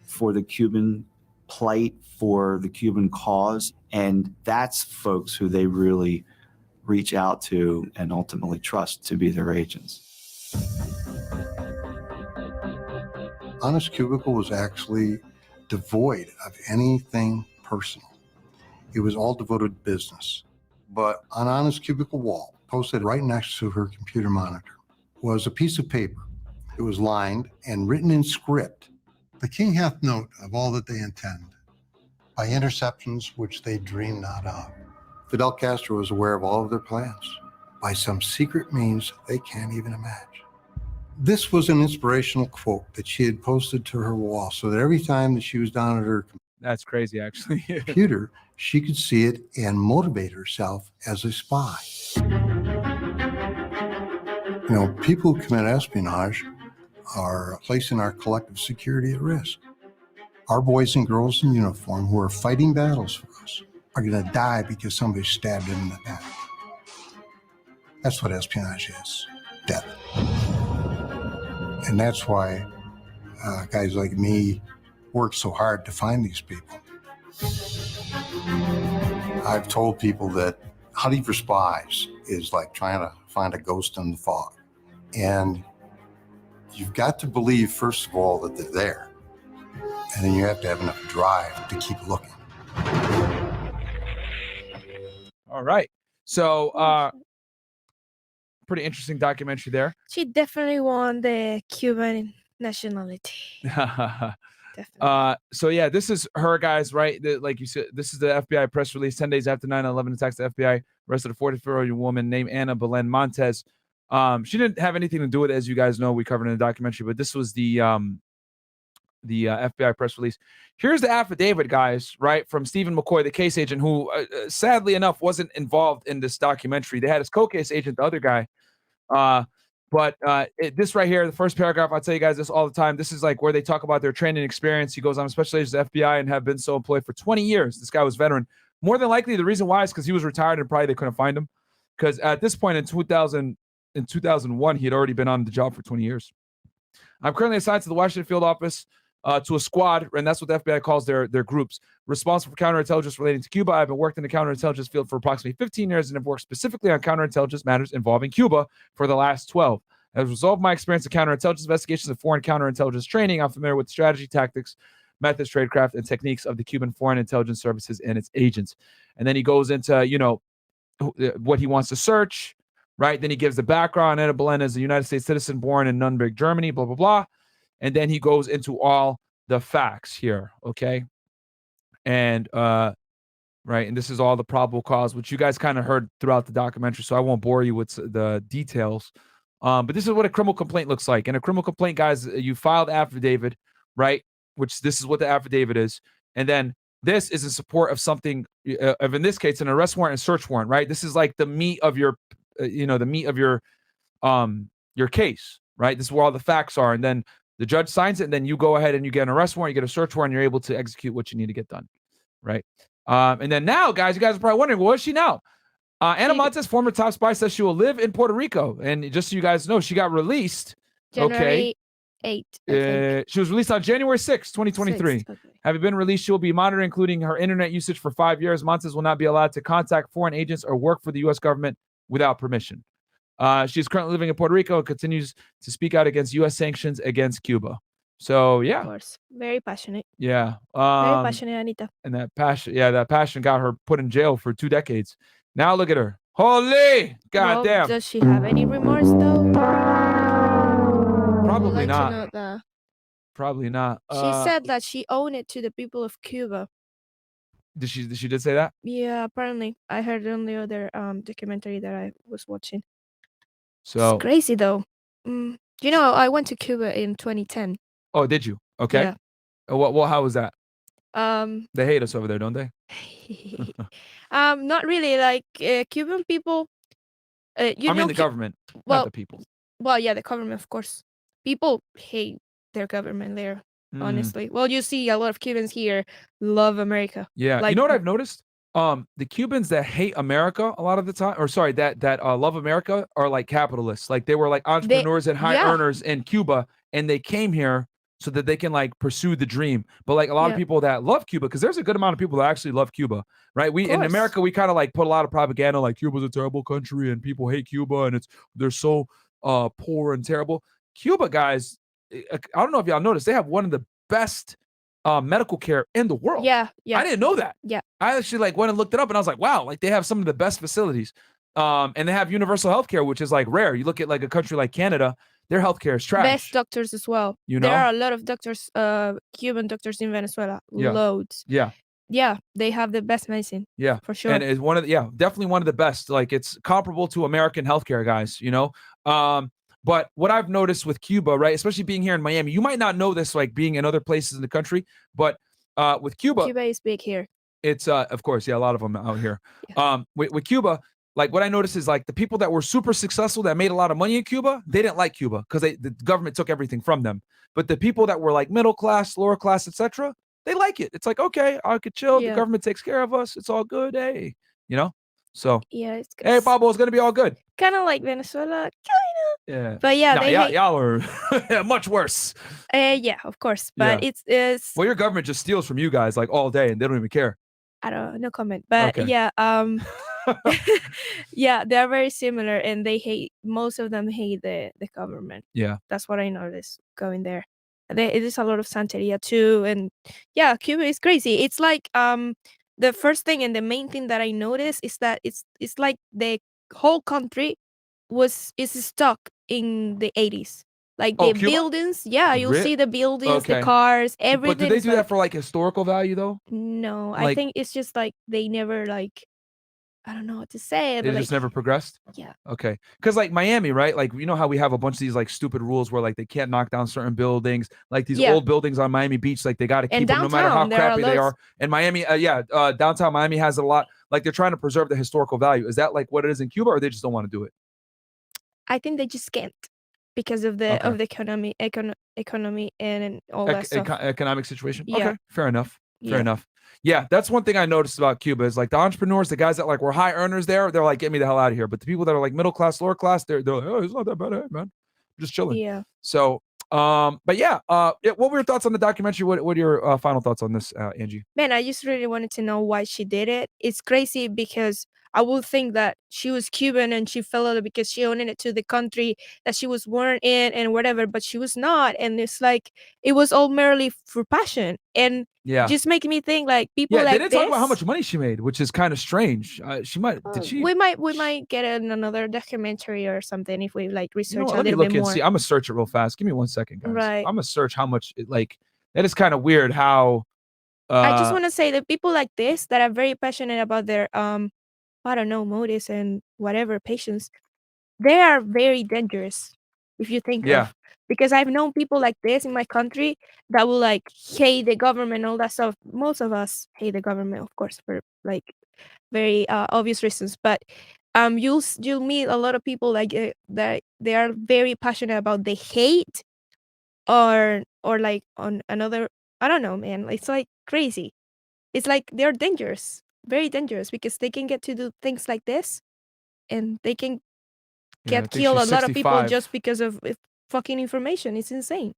for the Cuban plight, for the Cuban cause, and that's folks who they really reach out to and ultimately trust to be their agents. Ana's cubicle was actually devoid of anything personal. It was all devoted to business. But on Ana's cubicle wall, posted right next to her computer monitor, was a piece of paper. It was lined and written in script. The king hath note of all that they intend, by interceptions which they dream not of. Fidel Castro was aware of all of their plans, by some secret means they can't even imagine. This was an inspirational quote that she had posted to her wall so that every time that she was down at her That's crazy, actually. computer, she could see it and motivate herself as a spy. You know, people who commit espionage are placing our collective security at risk. Our boys and girls in uniform who are fighting battles for us are going to die because somebody stabbed them in the back. That's what espionage is, death. And that's why guys like me work so hard to find these people. I've told people that hunting for spies is like trying to find a ghost in the fog. And you've got to believe, first of all, that they're there. And then you have to have enough drive to keep looking. All right. So, pretty interesting documentary there. She definitely won the Cuban nationality. So yeah, this is her, guys, right? Like you said, this is the FBI press release 10 days after 9/11 attacks. The FBI arrested a 44-year-old woman named Ana Montes. She didn't have anything to do with it, as you guys know. We covered in the documentary, but this was the FBI press release. Here's the affidavit, guys, right, from Stephen McCoy, the case agent, who sadly enough wasn't involved in this documentary. They had his co-case agent, the other guy. But this right here, the first paragraph, I'll tell you guys this all the time. This is like where they talk about their training experience. He goes, I'm a special agent of the FBI and have been so employed for 20 years. This guy was veteran. More than likely, the reason why is because he was retired and probably they couldn't find him. Because at this point in 2001, he had already been on the job for 20 years. I'm currently assigned to the Washington field office to a squad, and that's what the FBI calls their groups, responsible for counterintelligence relating to Cuba. I've been working in the counterintelligence field for approximately 15 years and have worked specifically on counterintelligence matters involving Cuba for the last 12. As a result of my experience in counterintelligence investigations and foreign counterintelligence training, I'm familiar with the strategy, tactics, methods, tradecraft, and techniques of the Cuban Foreign Intelligence Services and its agents. And then he goes into, you know, what he wants to search, right? Then he gives the background. Ana Belén is a United States citizen born in Nuremberg, Germany, blah, blah, blah. And then he goes into all the facts here, okay? And, right, and this is all the probable cause, which you guys kind of heard throughout the documentary, so I won't bore you with the details. But this is what a criminal complaint looks like. And a criminal complaint, guys, you filed affidavit, right? Which this is what the affidavit is. And then this is in support of something, of in this case, an arrest warrant and search warrant, right? This is like the meat of your, the meat of your case, right? This is where all the facts are. And then the judge signs it, and then you go ahead and you get an arrest warrant, you get a search warrant, and you're able to execute what you need to get done, right? And then now, guys, you guys are probably wondering, well, what is she now? Ana Montes, former top spy, says she will live in Puerto Rico. And just so you guys know, she got released. January 8th. She was released on January 6th, 2023. Okay. Having been released, she will be monitored, including her internet usage, for 5 years. Montes will not be allowed to contact foreign agents or work for the U.S. government without permission. She's currently living in Puerto Rico and continues to speak out against U.S. sanctions against Cuba. So yeah, Of course, very passionate. yeah. Very passionate, Anita. And that passion got her put in jail for 2 decades. Now look at her. Holy goddamn. Does she have any remorse though? Probably I'd like to not. know that. Probably not. She said that she owed it to the people of Cuba. Did she did say that? Yeah, apparently. I heard it on the other documentary that I was watching. So It's crazy though. You know, I went to Cuba in 2010. Oh, did you? Okay. Yeah. What how was that? Um They hate us over there, don't they? not really, like Cuban people I mean the government, well, not the people. Well, yeah, the government, of course. People hate their government there, honestly. Well, you see a lot of Cubans here love America. Yeah. Like, You know what I've noticed? The Cubans that hate America a lot of the time, or sorry, that love America are like capitalists. Like they were like entrepreneurs and high earners in Cuba, and they came here so that they can like pursue the dream. But like a lot of people that love Cuba, because there's a good amount of people that actually love Cuba, right? We in America, we kind of like put a lot of propaganda like Cuba's a terrible country and people hate Cuba and they're so poor and terrible. Cuba guys, I don't know if y'all noticed, they have one of the best medical care in the world. Yeah. I didn't know that. Yeah. I actually like went and looked it up and I was like, wow, like they have some of the best facilities. And they have universal health care, which is like rare. You look at like a country like Canada, their healthcare is trash. Best doctors as well. You know? There are a lot of doctors, Cuban doctors in Venezuela. Yeah. Loads. Yeah. Yeah, they have the best medicine. Yeah, for sure. And it's one of the, definitely one of the best. Like it's comparable to American healthcare, guys. You know, but what I've noticed with Cuba, right, especially being here in Miami, you might not know this, like being in other places in the country, but with Cuba is big here. It's of course, a lot of them out here. With Cuba, like what I noticed is like the people that were super successful that made a lot of money in Cuba, they didn't like Cuba because the government took everything from them. But the people that were like middle class, lower class, etc., they like it. It's like, okay, I could chill. The government takes care of us. It's all good. Hey, you know. So it's hey, Pablo, it's gonna be all good. Kind of like Venezuela, kind of. Yeah. But yeah, y'all are much worse. Yeah, of course. But it's well, your government just steals from you guys like all day, and they don't even care. I don't no comment. But Okay. yeah, yeah, they're very similar, and most of them hate the government. Yeah. That's what I noticed going there. It is a lot of Santeria too, and yeah, Cuba is crazy. It's like the first thing and the main thing that I noticed is that it's like the whole country is stuck in the 80s. Like the Cuba? buildings, you'll see the buildings, the Okay. cars, everything. But do they do that for like historical value though? No, I Like- think it's just like they never like, I don't know what to say. They But just like, never progressed? Yeah. Okay. Because like Miami, right? Like you know how we have a bunch of these like stupid rules where like they can't knock down certain buildings, like these Yeah. old buildings on Miami Beach, like they got to And keep them no matter how downtown, there are crappy they loads- are. And Miami, downtown Miami has a lot. Like they're trying to preserve the historical value. Is that like what it is in Cuba, or they just don't want to do it? I think they just can't because of the economy and all that stuff. Economic situation. Yeah. Okay, fair enough. Fair Yeah. enough. Yeah, that's one thing I noticed about Cuba is like the entrepreneurs, the guys that like were high earners there, they're like, get me the hell out of here. But the people that are like middle class, lower class, they're like, oh, it's not that bad, hey, man. I'm just chilling. Yeah. So, but yeah, what were your thoughts on the documentary? What are your final thoughts on this, Angie? Man, I just really wanted to know why she did it. It's crazy because I would think that she was Cuban and she fell out because she owned it to the country that she was born in and whatever, but she was not. And it's like it was all merely for passion. And just making me think like people Yeah, like they didn't talk about how this- much money she made, which is kind of strange. She might did she? we might get another documentary or something if we like research You know what, a let me little look bit and more. see. I'm gonna search it real fast. Give me 1 second, guys. Right. I'm gonna search how much it, like that is kind of weird how I just want to say that people like this that are very passionate about their I don't know, motives and whatever patients, they are very dangerous if you think Yeah. of, because I've known people like this in my country that will like hate the government, all that stuff. Most of us hate the government, of course, for like very obvious reasons. But you'll meet a lot of people like that they are very passionate about the hate or like on another. I don't know, man. It's like crazy. It's like they're dangerous, very dangerous, because they can get to do things like this, and they can Yeah, I get think kill a she's lot of people 65. just because of fucking information. It's insane.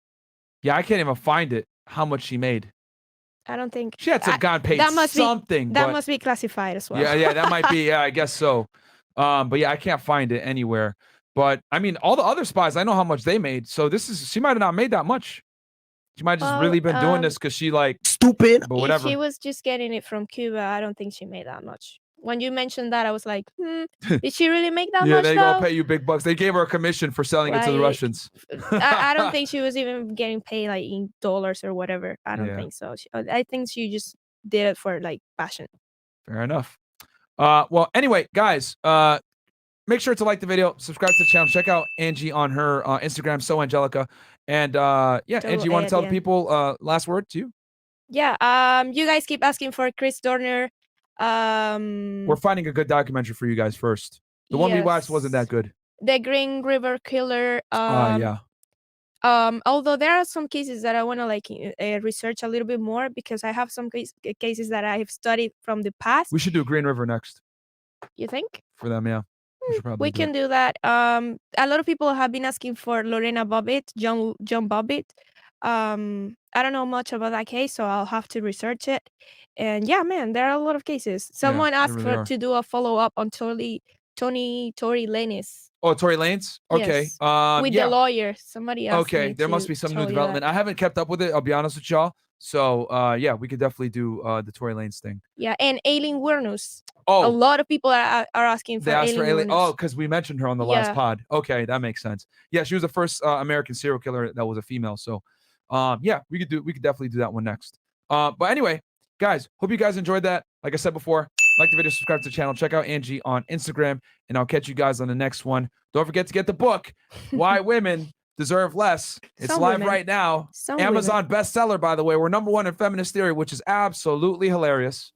Yeah, I can't even find it. How much she made? I don't think She had to have gotten paid that must something. Be, that but must be classified as well. yeah, that might be. Yeah, I guess so. But yeah, I can't find it anywhere. But I mean, all the other spies, I know how much they made. So she might have not made that much. She might have just really been doing this because she like stupid. But whatever. If she was just getting it from Cuba, I don't think she made that much. When you mentioned that, I was like, did she really make that Yeah, much? they though? gonna pay you big bucks. They gave her a commission for selling it to the Like, Russians. I don't think she was even getting paid like in dollars or whatever. I don't think so. I think she just did it for like passion. Fair enough. Well, anyway, guys, make sure to like the video, subscribe to the channel, check out Angie on her Instagram, So Angelica, and Angie, you want to tell the people last word to you? Yeah. You guys keep asking for Chris Dorner. We're finding a good documentary for you guys first. The one we watched wasn't that good. The Green River Killer. Yeah. Although there are some cases that I want to like research a little bit more because I have some cases that I have studied from the past. We should do Green River next. You think? For them, yeah. We can do that. A lot of people have been asking for Lorena Bobbitt, John Bobbitt. I don't know much about that case, so I'll have to research it. And yeah, man, there are a lot of cases. Someone asked to do a follow-up on Tory Lanez. Oh, Tory Lanez? Okay. Yes. With the lawyer. Somebody asked Okay, me there must to be some tell new you development. that. I haven't kept up with it, I'll be honest with y'all. So yeah, we could definitely do the Tory Lanez thing. Yeah, and Aileen Wuornos. Oh. A lot of people are asking for They asked for Aileen Aileen. Wuornos. Oh, because we mentioned her on the last pod. Okay, that makes sense. Yeah, she was the first American serial killer that was a female. So yeah, we could definitely do that one next. But anyway, guys, hope you guys enjoyed that. Like I said before, like the video, subscribe to the channel, check out Angie on Instagram, and I'll catch you guys on the next one. Don't forget to get the book, Why Women Deserve Less. It's Some live women. right now. Some Amazon bestseller, by the way. We're #1 in feminist theory, which is absolutely hilarious.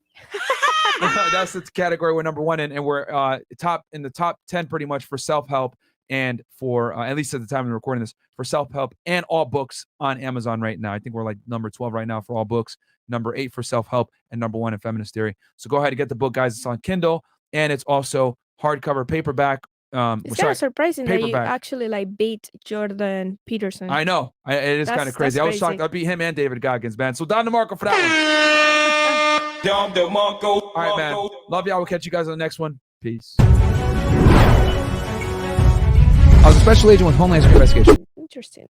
That's the category we're #1 in, and we're in the top 10 pretty much for self-help and for at least at the time of recording this, for self-help and all books on Amazon right now. I think we're like number 12 right now for all books, number 8 for self-help, and #1 in feminist theory. So go ahead and get the book, guys. It's on Kindle, and it's also hardcover paperback. It's kind of surprising that you paperback. actually like beat Jordan Peterson. I know. It is kind of crazy. I was shocked. I beat him and David Goggins, man. So Don DeMarco for that one. All right, man. Love y'all. We'll catch you guys on the next one. Peace. I was a special agent with Homeland Security Investigation. Interesting.